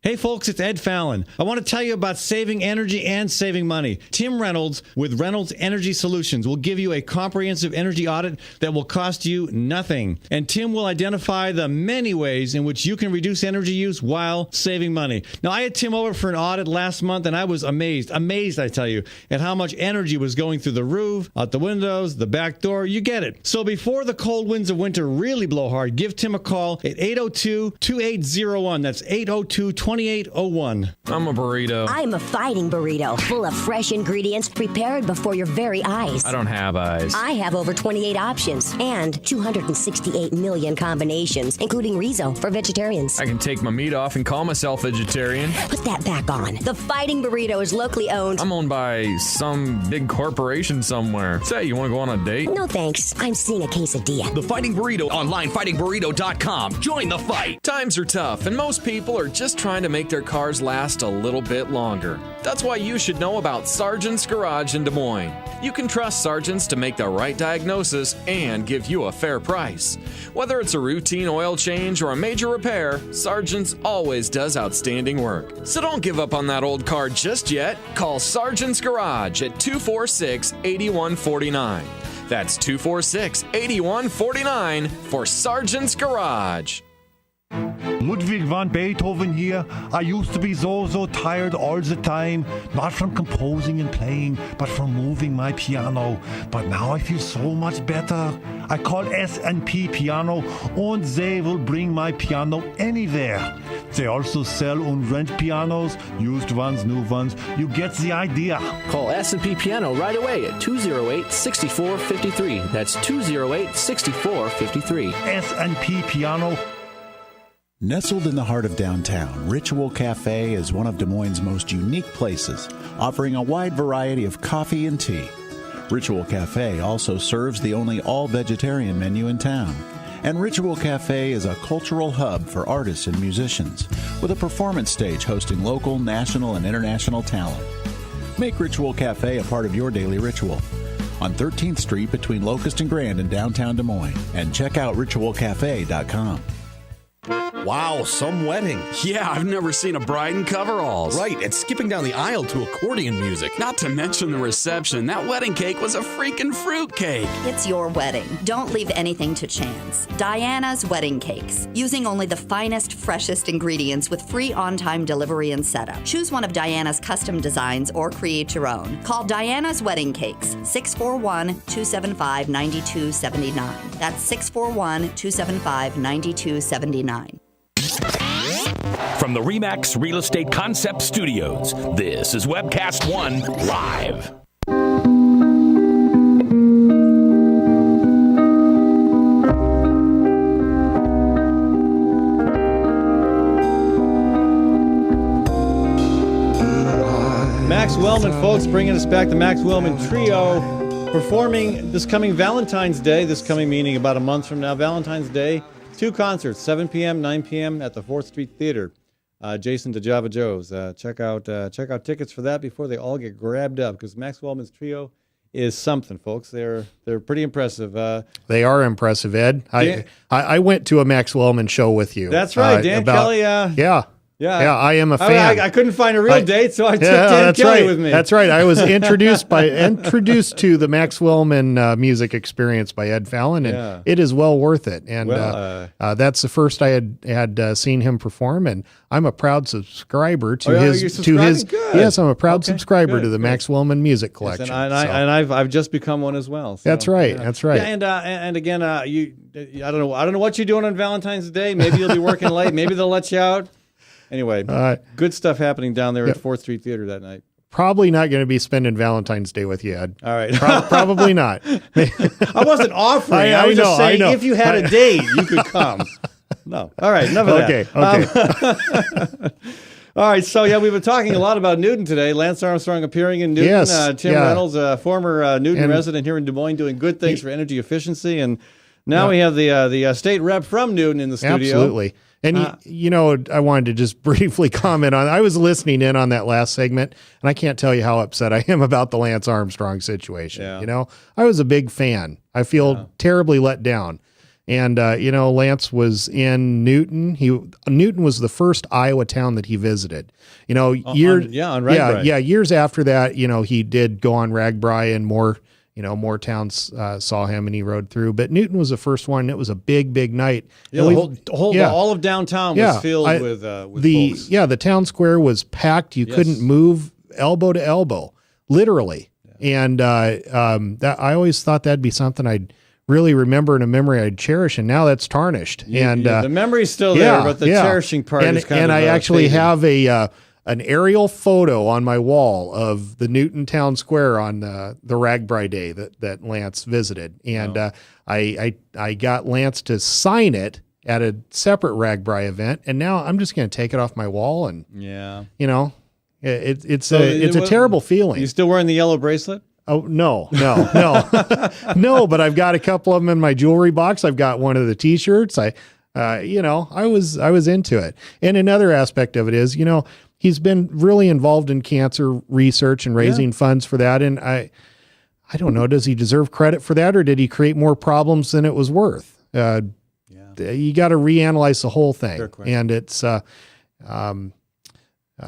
Hey folks, it's Ed Fallon. I want to tell you about saving energy and saving money. Tim Reynolds with Reynolds Energy Solutions will give you a comprehensive energy audit that will cost you nothing. And Tim will identify the many ways in which you can reduce energy use while saving money. Now, I had Tim over for an audit last month, and I was amazed, I tell you, at how much energy was going through the roof, out the windows, the back door. You get it. So before the cold winds of winter really blow hard, give Tim a call at 802-2801. That's 802-2801. I'm a burrito. I'm a fighting burrito, full of fresh ingredients prepared before your very eyes. I don't have eyes. I have over 28 options and 268 million combinations, including Rizo for vegetarians. I can take my meat off and call myself vegetarian. Put that back on. The Fighting Burrito is locally owned. I'm owned by some big corporation somewhere. Say, you want to go on a date? No thanks. I'm seeing a quesadilla. The Fighting Burrito online, fightingburrito.com. Join the fight. Times are tough, and most people are just trying to make their cars last a little bit longer. That's why you should know about Sargent's Garage in Des Moines. You can trust Sargent's to make the right diagnosis and give you a fair price. Whether it's a routine oil change or a major repair, Sargent's always does outstanding work. So don't give up on that old car just yet. Call Sargent's Garage at 246-8149. That's 246-8149 for Sargent's Garage. Ludwig van Beethoven here. I used to be so tired all the time, not from composing and playing, but from moving my piano. But now I feel so much better. I call S&P Piano, and they will bring my piano anywhere. They also sell and rent pianos, used ones, new ones. You get the idea. Call S&P Piano right away at 208-6453. That's 208-6453. S&P Piano. Nestled in the heart of downtown, Ritual Cafe is one of Des Moines' most unique places, offering a wide variety of coffee and tea. Ritual Cafe also serves the only all-vegetarian menu in town. And Ritual Cafe is a cultural hub for artists and musicians, with a performance stage hosting local, national, and international talent. Make Ritual Cafe a part of your daily ritual. On 13th Street between Locust and Grand in downtown Des Moines. And check out ritualcafe.com. Wow, some wedding. Yeah, I've never seen a bride in coveralls. Right, and skipping down the aisle to accordion music. Not to mention the reception. That wedding cake was a freaking fruit cake. It's your wedding. Don't leave anything to chance. Diana's Wedding Cakes. Using only the finest, freshest ingredients with free on-time delivery and setup. Choose one of Diana's custom designs or create your own. Call Diana's Wedding Cakes, 641-275-9279. That's 641-275-9279. From the RE/MAX Real Estate Concept Studios, this is Webcast One Live. Max Wellman, folks, bringing us back. The Max Wellman Trio performing this coming Valentine's Day, this coming meaning about a month from now, Valentine's Day. 2 concerts, 7 p.m., 9 p.m. at the 4th Street Theater. Jason to Java Joe's. Check out tickets for that before they all get grabbed up, because Max Wellman's Trio is something, folks. They're pretty impressive. They are impressive, Ed. I went to a Max Wellman show with you. That's right, Dan Kelly. Yeah, I am a fan. I couldn't find a real date, so I took Dan Kelly with me. That's right. I was introduced to the Max Wellman music experience by Ed Fallon, and it is well worth it. And that's the first I had seen him perform, and I'm a proud subscriber to his. Good. Yes, I'm a proud subscriber to the Max Wellman music collection. Yes, and I've just become one as well. So, that's right. That's right. Yeah, and again, I don't know what you're doing on Valentine's Day. Maybe you'll be working late. Maybe they'll let you out. Anyway, good stuff happening down there at 4th Street Theater that night. Probably not going to be spending Valentine's Day with you, Ed. All right. Probably not. I wasn't offering. I was just saying if you had a date, you could come. No. All right. Enough of that. Okay. All right. So, we've been talking a lot about Newton today. Lance Armstrong appearing in Newton. Yes. Tim Reynolds, a former Newton resident here in Des Moines, doing good things for energy efficiency. And now we have the state rep from Newton in the studio. Absolutely. And, I wanted to just briefly comment on, I was listening in on that last segment, and I can't tell you how upset I am about the Lance Armstrong situation. Yeah. I was a big fan. I feel terribly let down. And, Lance was in Newton. Newton was the first Iowa town that he visited. On Ragbri. Years after that, he did go on Ragbri, and more towns saw him, and he rode through. But Newton was the first one. It was a big night. Yeah, all of downtown was filled with folks. Yeah, the town square was packed. You couldn't move elbow to elbow, literally. Yeah. And that I always thought that'd be something I'd really remember, in a memory I'd cherish. And now that's tarnished. The memory's still there, but the cherishing part is kind of I actually faded. have an aerial photo on my wall of the Newton Town Square on the Ragbri Day that Lance visited. And I got Lance to sign it at a separate Ragbri event. And now I'm just going to take it off my wall. And, it's a terrible feeling. You still wearing the yellow bracelet? Oh, no. No, but I've got a couple of them in my jewelry box. I've got one of the T-shirts. I was into it. And another aspect of it is, he's been really involved in cancer research and raising funds for that. And I don't know, does he deserve credit for that, or did he create more problems than it was worth? You got to reanalyze the whole thing. And it's,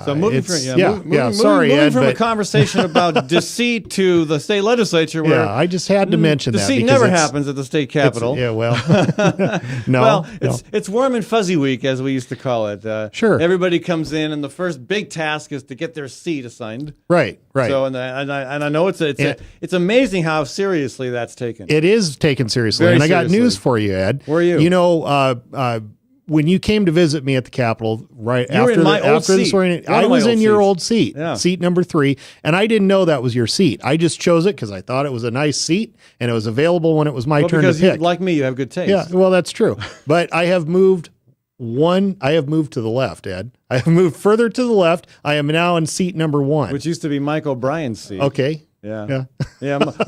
so moving from a conversation about deceit to the state legislature, where I just had to mention that deceit never happens at the state capitol. It's warm and fuzzy week, as we used to call it. Sure, everybody comes in, and the first big task is to get their seat assigned. Right. So, and I know it's amazing how seriously that's taken. It is taken seriously, I got news for you, Ed. Where are you? When you came to visit me at the Capitol, after the swearing, I was in your old seat, seat number 3, and I didn't know that was your seat. I just chose it because I thought it was a nice seat, and it was available when it was my turn to pick. Because like me, you have good taste. Yeah, well, that's true. But I have moved to the left, Ed. I have moved further to the left. I am now in seat number 1. Which used to be Mike O'Brien's seat. Okay. Yeah.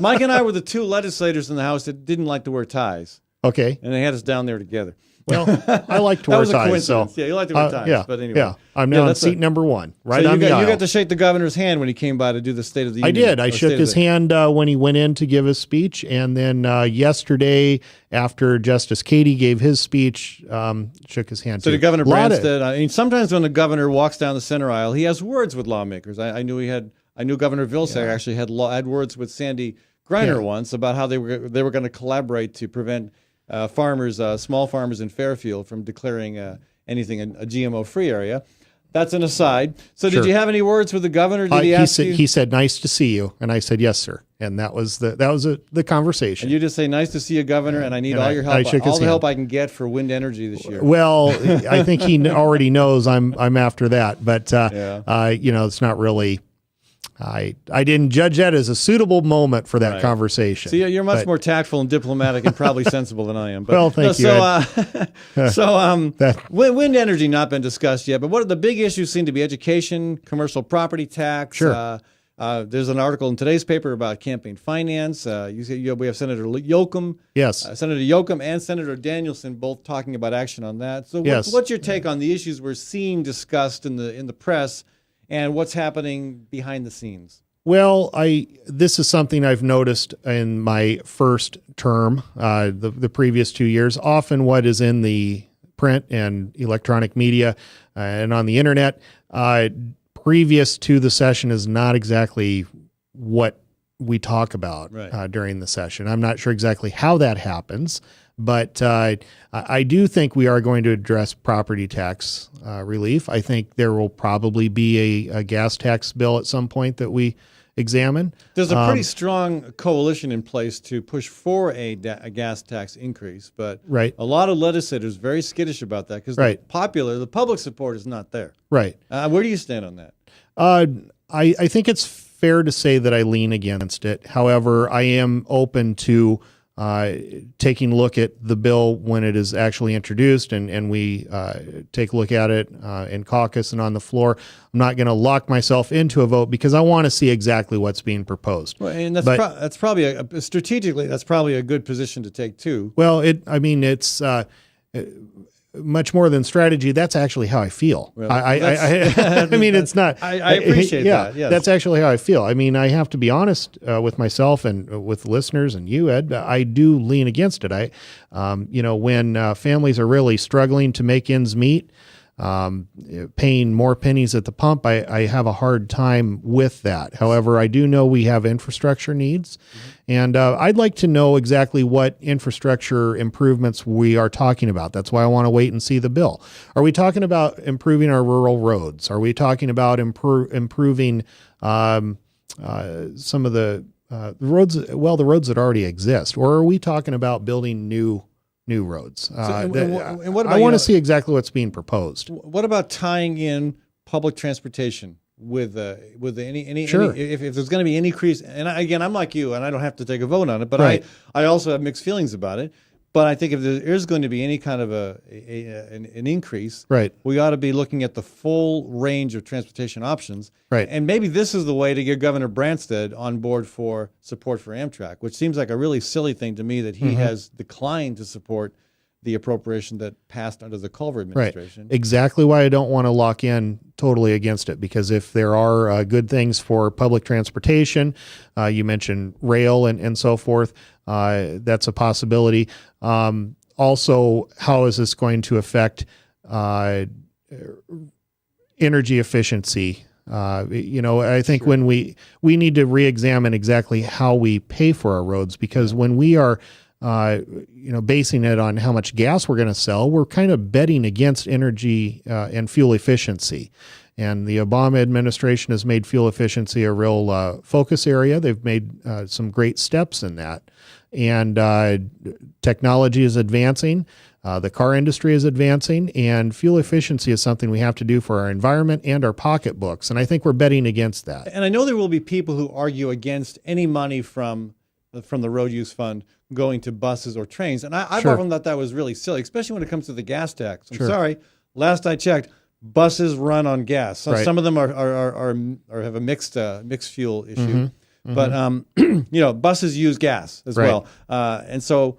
Mike and I were the 2 legislators in the House that didn't like to wear ties. Okay. And they had us down there together. Well, I like to wear ties. So you like to wear ties. But anyway. I'm now in seat number 1, right on the aisle. You got to shake the governor's hand when he came by to do the State of the Union. I did. I shook his hand when he went in to give his speech. And then yesterday, after Justice Cady gave his speech, shook his hand. So the Governor Branstad, sometimes when the governor walks down the center aisle, he has words with lawmakers. I knew Governor Vilsack actually had words with Sandy Greiner once about how they were going to collaborate to prevent small farmers in Fairfield from declaring anything a GMO-free area. That's an aside. So did you have any words with the governor? Did he ask you? He said, "Nice to see you," and I said, "Yes, sir." And that was the conversation. And you just say, "Nice to see you, Governor," and I need all your help, all the help I can get for wind energy this year. Well, I think he already knows I'm after that, but it's not really. I didn't judge that as a suitable moment for that conversation. See, you're much more tactful and diplomatic and probably sensible than I am. But, well, thank you. Wind energy not been discussed yet, but what are the big issues seem to be education, commercial property tax, There's an article in today's paper about campaign finance. We have Senator Yoakum. Yes. Senator Yoakum and Senator Danielson both talking about action on that. So what's your take on the issues we're seeing discussed in the press and what's happening behind the scenes? Well, this is something I've noticed in my first term, the previous 2 years. Often what is in the print and electronic media and on the internet previous to the session is not exactly what we talk about during the session. I'm not sure exactly how that happens, but I do think we are going to address property tax relief. I think there will probably be a gas tax bill at some point that we examine. There's a pretty strong coalition in place to push for a gas tax increase, but a lot of legislators are very skittish about that because the public support is not there. Right. Where do you stand on that? I think it's fair to say that I lean against it. However, I am open to taking a look at the bill when it is actually introduced and we take a look at it in caucus and on the floor. I'm not going to lock myself into a vote because I want to see exactly what's being proposed. Well, and that's probably strategically, that's probably a good position to take too. Well, it's much more than strategy. That's actually how I feel. Well, I mean, it's not. I appreciate that. Yes. That's actually how I feel. I mean, I have to be honest with myself and with listeners and you, Ed. I do lean against it. When families are really struggling to make ends meet, paying more pennies at the pump, I have a hard time with that. However, I do know we have infrastructure needs, and I'd like to know exactly what infrastructure improvements we are talking about. That's why I want to wait and see the bill. Are we talking about improving our rural roads? Are we talking about improving some of the roads? Well, the roads that already exist, or are we talking about building new roads? I want to see exactly what's being proposed. What about tying in public transportation with any Sure. if there's going to be any increase? And again, I'm like you, and I don't have to take a vote on it, but Right. I also have mixed feelings about it. But I think if there is going to be any kind of an increase, we ought to be looking at the full range of transportation options. Right. And maybe this is the way to get Governor Branstad on board for support for Amtrak, which seems like a really silly thing to me that he has declined to support the appropriation that passed under the Culver administration. Right. Exactly why I don't want to lock in totally against it, because if there are good things for public transportation, you mentioned rail and so forth, that's a possibility. Also, how is this going to affect energy efficiency? I think when we need to re-examine exactly how we pay for our roads, because when we are basing it on how much gas we're going to sell, we're kind of betting against energy and fuel efficiency. And the Obama administration has made fuel efficiency a real focus area. They've made some great steps in that. And technology is advancing. The car industry is advancing, and fuel efficiency is something we have to do for our environment and our pocketbooks. And I think we're betting against that. And I know there will be people who argue against any money from the road use fund going to buses or trains. And I've often thought that was really silly, especially when it comes to the gas tax. I'm sorry, last I checked, buses run on gas. So some of them are have a mixed fuel issue. But buses use gas as well. And so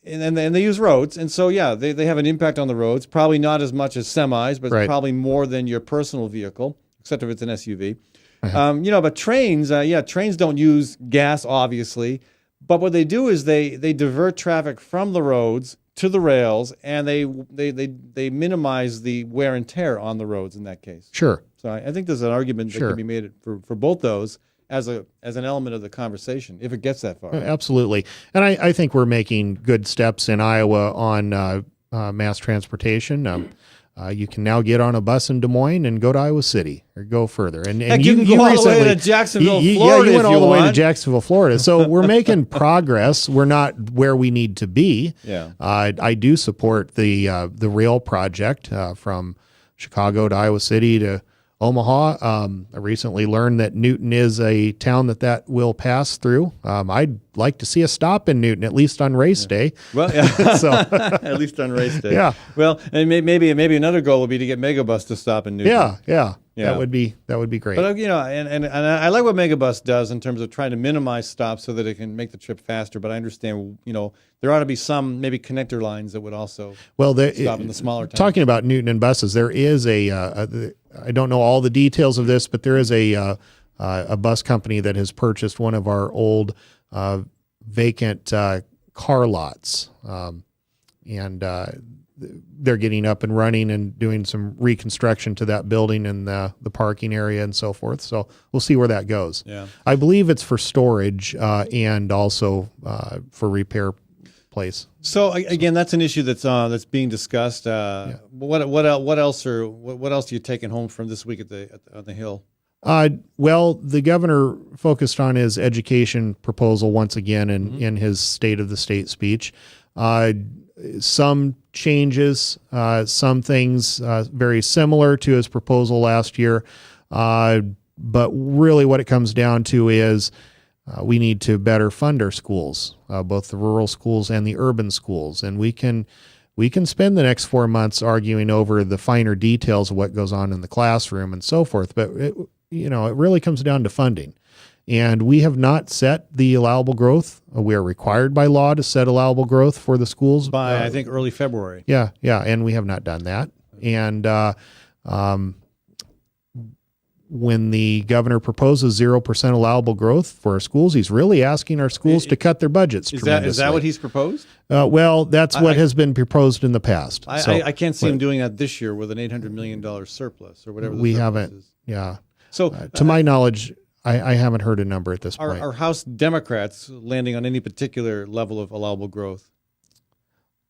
and they use roads. And so they have an impact on the roads, probably not as much as semis, but probably more than your personal vehicle, except if it's an SUV. But trains, trains don't use gas, obviously. But what they do is they divert traffic from the roads to the rails, and they minimize the wear and tear on the roads in that case. Sure. So I think there's an argument that can be made for both those as an element of the conversation, if it gets that far. Absolutely. And I think we're making good steps in Iowa on mass transportation. You can now get on a bus in Des Moines and go to Iowa City or go further. And you can go all the way to Jacksonville, Florida. You went all the way to Jacksonville, Florida. So we're making progress. We're not where we need to be. Yeah. I do support the rail project from Chicago to Iowa City to Omaha. I recently learned that Newton is a town that will pass through. I'd like to see a stop in Newton, at least on race day. Well, so at least on race day. Yeah. Well, and maybe another goal would be to get Megabus to stop in Newton. Yeah. that would be great. But and I like what Megabus does in terms of trying to minimize stops so that it can make the trip faster. But I understand, there ought to be some maybe connector lines that would also stop in the smaller towns. Talking about Newton and buses, there is I don't know all the details of this, but there is a bus company that has purchased one of our old vacant car lots, and they're getting up and running and doing some reconstruction to that building and the parking area and so forth. So we'll see where that goes. Yeah. I believe it's for storage and also for repair place. So again, that's an issue that's being discussed. What else are you taking home from this week on the Hill? Well, the governor focused on his education proposal once again in his State of the State speech. Some changes, some things very similar to his proposal last year. But really what it comes down to is we need to better fund our schools, both the rural schools and the urban schools. And we can spend the next 4 months arguing over the finer details of what goes on in the classroom and so forth. But it really comes down to funding. And we have not set the allowable growth. We are required by law to set allowable growth for the schools. By, I think, early February. Yeah, and we have not done that. And when the governor proposes 0% allowable growth for our schools, he's really asking our schools to cut their budgets tremendously. Is that what he's proposed? Well, that's what has been proposed in the past. I can't see him doing that this year with an $800 million surplus or whatever the surplus is. Yeah. So to my knowledge, I haven't heard a number at this point. Are House Democrats landing on any particular level of allowable growth?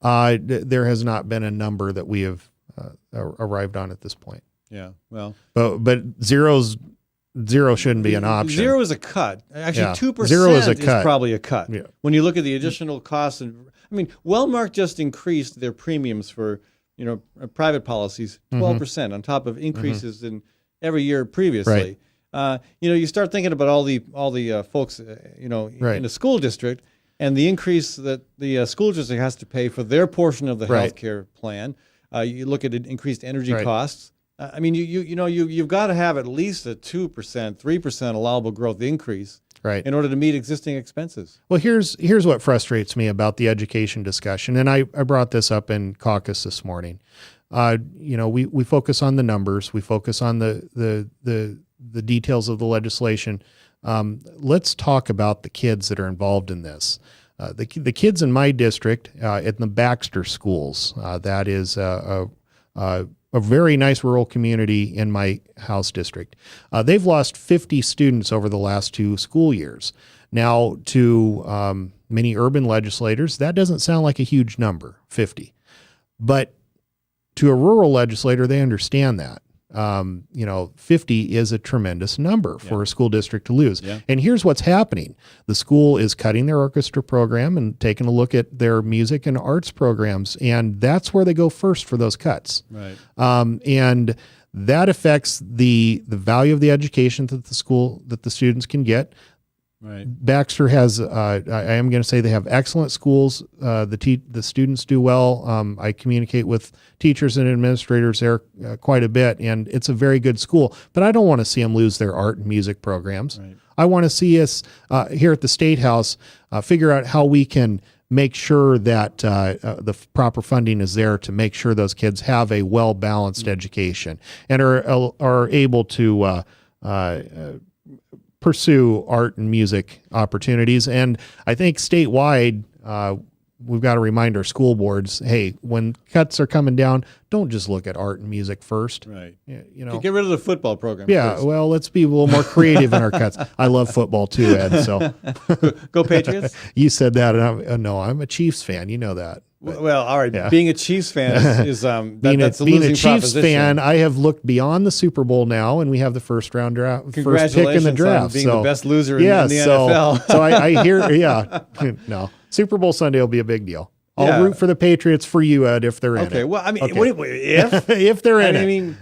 There has not been a number that we have arrived on at this point. Yeah, well, but zero shouldn't be an option. Zero is a cut. Actually, 2% is probably a cut. Yeah. When you look at the additional costs, and Wellmark just increased their premiums for private policies 12% on top of increases in every year previously. Right. You start thinking about all the folks in the school district and the increase that the school district has to pay for their portion of the health care plan. You look at increased energy costs. You've got to have at least a 2%, 3% allowable growth increase in order to meet existing expenses. Well, here's what frustrates me about the education discussion, and I brought this up in caucus this morning. We focus on the numbers, we focus on the details of the legislation. Let's talk about the kids that are involved in this. The kids in my district, in the Baxter schools, that is a very nice rural community in my house district. They've lost 50 students over the last 2 school years. Now, to many urban legislators, that doesn't sound like a huge number, 50. But to a rural legislator, they understand that. 50 is a tremendous number for a school district to lose. Yeah. And here's what's happening. The school is cutting their orchestra program and taking a look at their music and arts programs. And that's where they go first for those cuts. Right. And that affects the value of the education that the students can get. Right. Baxter has, I am going to say they have excellent schools. The students do well. I communicate with teachers and administrators there quite a bit, and it's a very good school. But I don't want to see them lose their art and music programs. Right. I want to see us here at the State House figure out how we can make sure that the proper funding is there to make sure those kids have a well-balanced education and are able to pursue art and music opportunities. And I think statewide, we've got to remind our school boards, hey, when cuts are coming down, don't just look at art and music first. Right. Get rid of the football program. Yeah. First. Well, let's be a little more creative in our cuts. I love football too, Ed. So go Patriots. You said that. And no, I'm a Chiefs fan. You know that. But, well, all right. Yeah. Being a Chiefs fan is being a Chiefs fan. I have looked beyond the Super Bowl now, and we have the first round draft, first pick in the draft. On being the best loser in the NFL. So I hear, no, Super Bowl Sunday will be a big deal. I'll root for the Patriots for you, Ed, if they're in it. Okay. Well, if they're in it.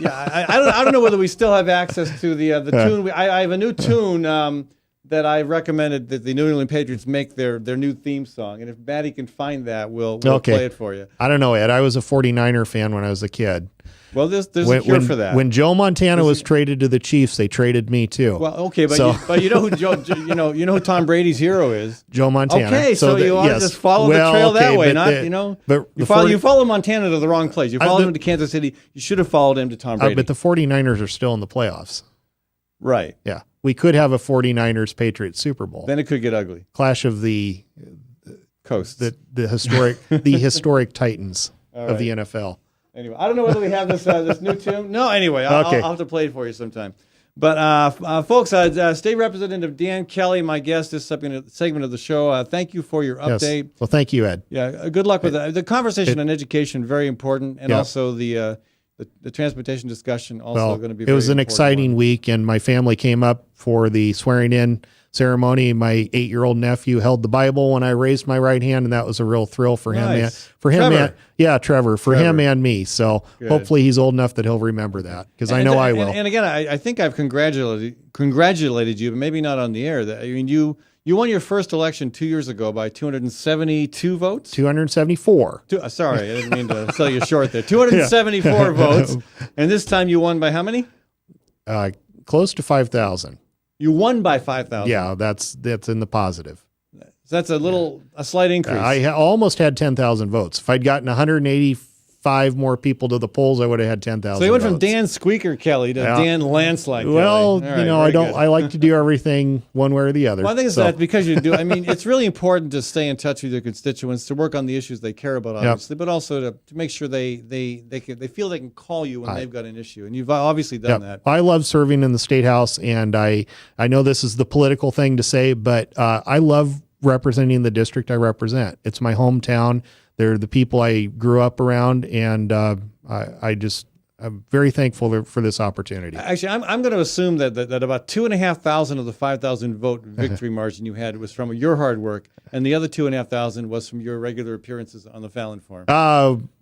I don't know whether we still have access to the tune. I have a new tune. That I recommended that the New England Patriots make their new theme song. And if Maddie can find that, we'll play it for you. I don't know, Ed. I was a 49er fan when I was a kid. Well, there's a cure for that. When Joe Montana was traded to the Chiefs, they traded me too. Well, okay, but you know who you know who Tom Brady's hero is? Joe Montana. Okay, so you want to just follow the trail that way, not But you follow Montana to the wrong place. You followed him to Kansas City. You should have followed him to Tom Brady. But the 49ers are still in the playoffs. Right. Yeah. We could have a 49ers Patriots Super Bowl. Then it could get ugly. Clash of the coasts. The historic Titans of the NFL. Anyway, I don't know whether we have this new tune. No, anyway, I'll have to play it for you sometime. But folks, State Representative Dan Kelly, my guest, this segment of the show. Thank you for your update. Yes. Well, thank you, Ed. Yeah, good luck with that. The conversation on education, very important, and also the transportation discussion also going to be very important. It was an exciting week, and my family came up for the swearing-in ceremony. My 8-year-old nephew held the Bible when I raised my right hand, and that was a real thrill for him. Trevor. For him and me. So hopefully he's old enough that he'll remember that, because I know I will. And again, I think I've congratulated you, but maybe not on the air. I mean, you won your first election 2 years ago by 272 votes? 274. Sorry, I didn't mean to sell you short there. 274 votes. And this time you won by how many? Close to 5,000. You won by 5,000. Yeah, that's in the positive. So that's a slight increase. I almost had 10,000 votes. If I'd gotten 185 more people to the polls, I would have had 10,000. So you went votes. from Dan Squeaker Kelly to Dan Landslide Kelly. Kelly. I like to do everything one way or the other. Well, I think it's that because you do. I mean, it's really important to stay in touch with your constituents, to work on the issues they care about, obviously, but also to make sure they feel they can call you when they've got an issue, and you've obviously done that. I love serving in the State House, and I know this is the political thing to say, but I love representing the district I represent. It's my hometown. They're the people I grew up around, and I'm very thankful for this opportunity. Actually, I'm going to assume that about 2,500 of the 5,000 vote victory margin you had was from your hard work, and the other 2,500 was from your regular appearances on the Fallon Forum.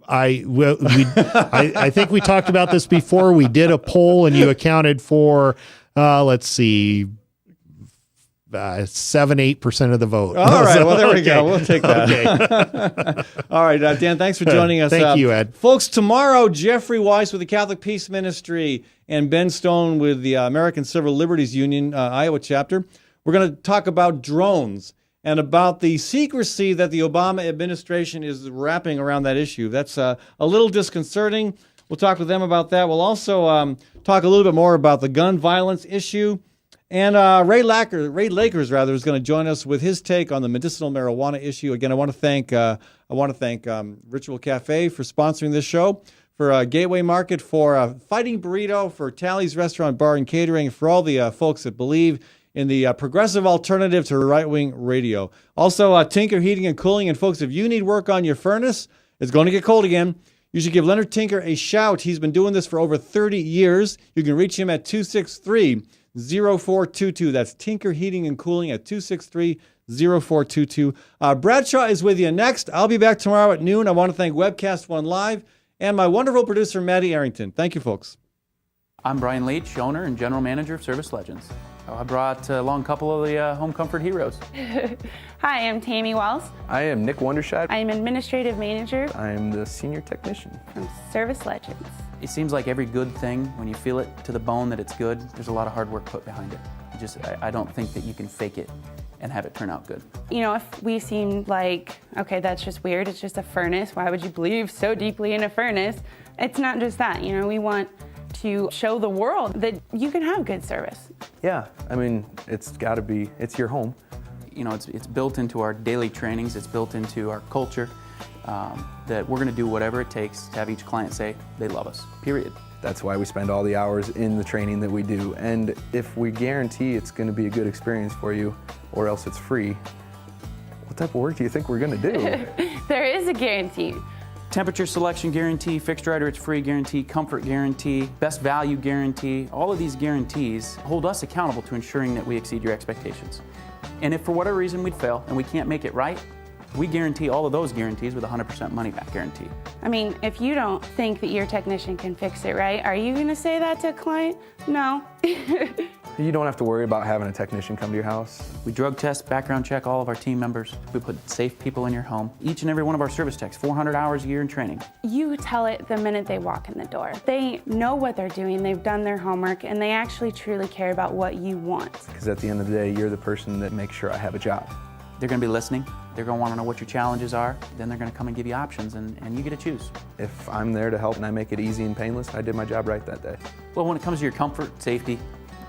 I think we talked about this before. We did a poll, and you accounted for 7-8% of the vote. All right, well, there we go. We'll take that. Okay. All right, Dan, thanks for joining us. Thank you, Ed. Folks, tomorrow, Jeffrey Weiss with the Catholic Peace Ministry and Ben Stone with the American Civil Liberties Union, Iowa chapter. We're going to talk about drones and about the secrecy that the Obama administration is wrapping around that issue. That's a little disconcerting. We'll talk with them about that. We'll also talk a little bit more about the gun violence issue. And Ray Lakers is going to join us with his take on the medicinal marijuana issue. Again, I want to thank Ritual Cafe for sponsoring this show, for Gateway Market, for Fighting Burrito, for Tally's Restaurant, Bar, and Catering, for all the folks that believe in the progressive alternative to right-wing radio. Also, Tinker Heating and Cooling. And folks, if you need work on your furnace, it's going to get cold again. You should give Leonard Tinker a shout. He's been doing this for over 30 years. You can reach him at 263-0422. That's Tinker Heating and Cooling at 263-0422. Bradshaw is with you next. I'll be back tomorrow at noon. I want to thank Webcast One Live and my wonderful producer, Maddie Arrington. Thank you, folks. I'm Brian Leach, owner and general manager of Service Legends. I brought along a couple of the home comfort heroes. Hi, I'm Tammy Wells. I am Nick Wondershot. I'm administrative mmanager. I'm the senior technician from Service Legends. It seems like every good thing, when you feel it to the bone that it's good, there's a lot of hard work put behind it. I don't think that you can fake it and have it turn out good. You know, if we seem like, okay, that's just weird, it's just a furnace, why would you believe so deeply in a furnace? It's not just that, you know, we want to show the world that you can have good service. Yeah, I mean, it's your home. You know, it's built into our daily trainings, it's built into our culture, that we're gonna do whatever it takes to have each client say they love us, period. That's why we spend all the hours in the training that we do. And if we guarantee it's gonna be a good experience for you, or else it's free, what type of work do you think we're gonna do? There is a guarantee. Temperature selection guarantee, fixed rider it's free guarantee, comfort guarantee, best value guarantee. All of these guarantees hold us accountable to ensuring that we exceed your expectations. And if for whatever reason we'd fail and we can't make it right, we guarantee all of those guarantees with a 100% money back guarantee. I mean, if you don't think that your technician can fix it right, are you gonna say that to a client? No. You don't have to worry about having a technician come to your house. We drug test, background check all of our team members. We put safe people in your home. Each and every one of our service techs, 400 hours a year in training. You tell it the minute they walk in the door. They know what they're doing, they've done their homework, and they actually truly care about what you want. Because at the end of the day, you're the person that makes sure I have a job. They're going to be listening. They're going to want to know what your challenges are. Then they're going to come and give you options, and you get to choose. If I'm there to help and I make it easy and painless, I did my job right that day. Well, when it comes to your comfort, safety,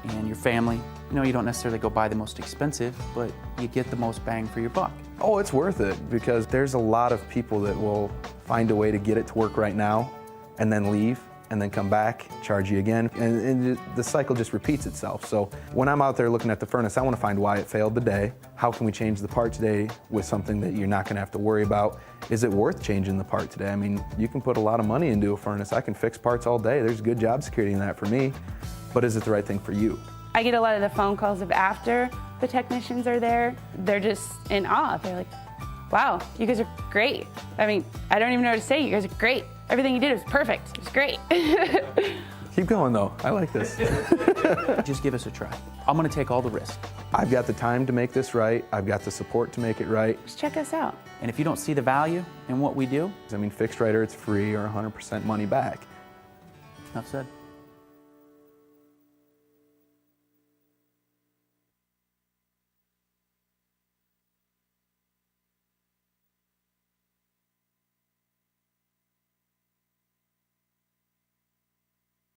and your family, you don't necessarily go buy the most expensive, but you get the most bang for your buck. Oh, it's worth it, because there's a lot of people that will find a way to get it to work right now and then leave and then come back, charge you again, and the cycle just repeats itself. So when I'm out there looking at the furnace, I want to find why it failed today. How can we change the part today with something that you're not going to have to worry about? Is it worth changing the part today? I mean, you can put a lot of money into a furnace. I can fix parts all day. There's good job security in that for me, but is it the right thing for you? I get a lot of the phone calls of after the technicians are there. They're just in awe. They're like, wow, you guys are great. I mean, I don't even know what to say. You guys are great. Everything you did was perfect. It was great. Keep going though, I like this. Just give us a try. I'm gonna take all the risk. I've got the time to make this right. I've got the support to make it right. Just check us out. And if you don't see the value in what we do, I mean, fixed right or it's free or 100% money back. enough said.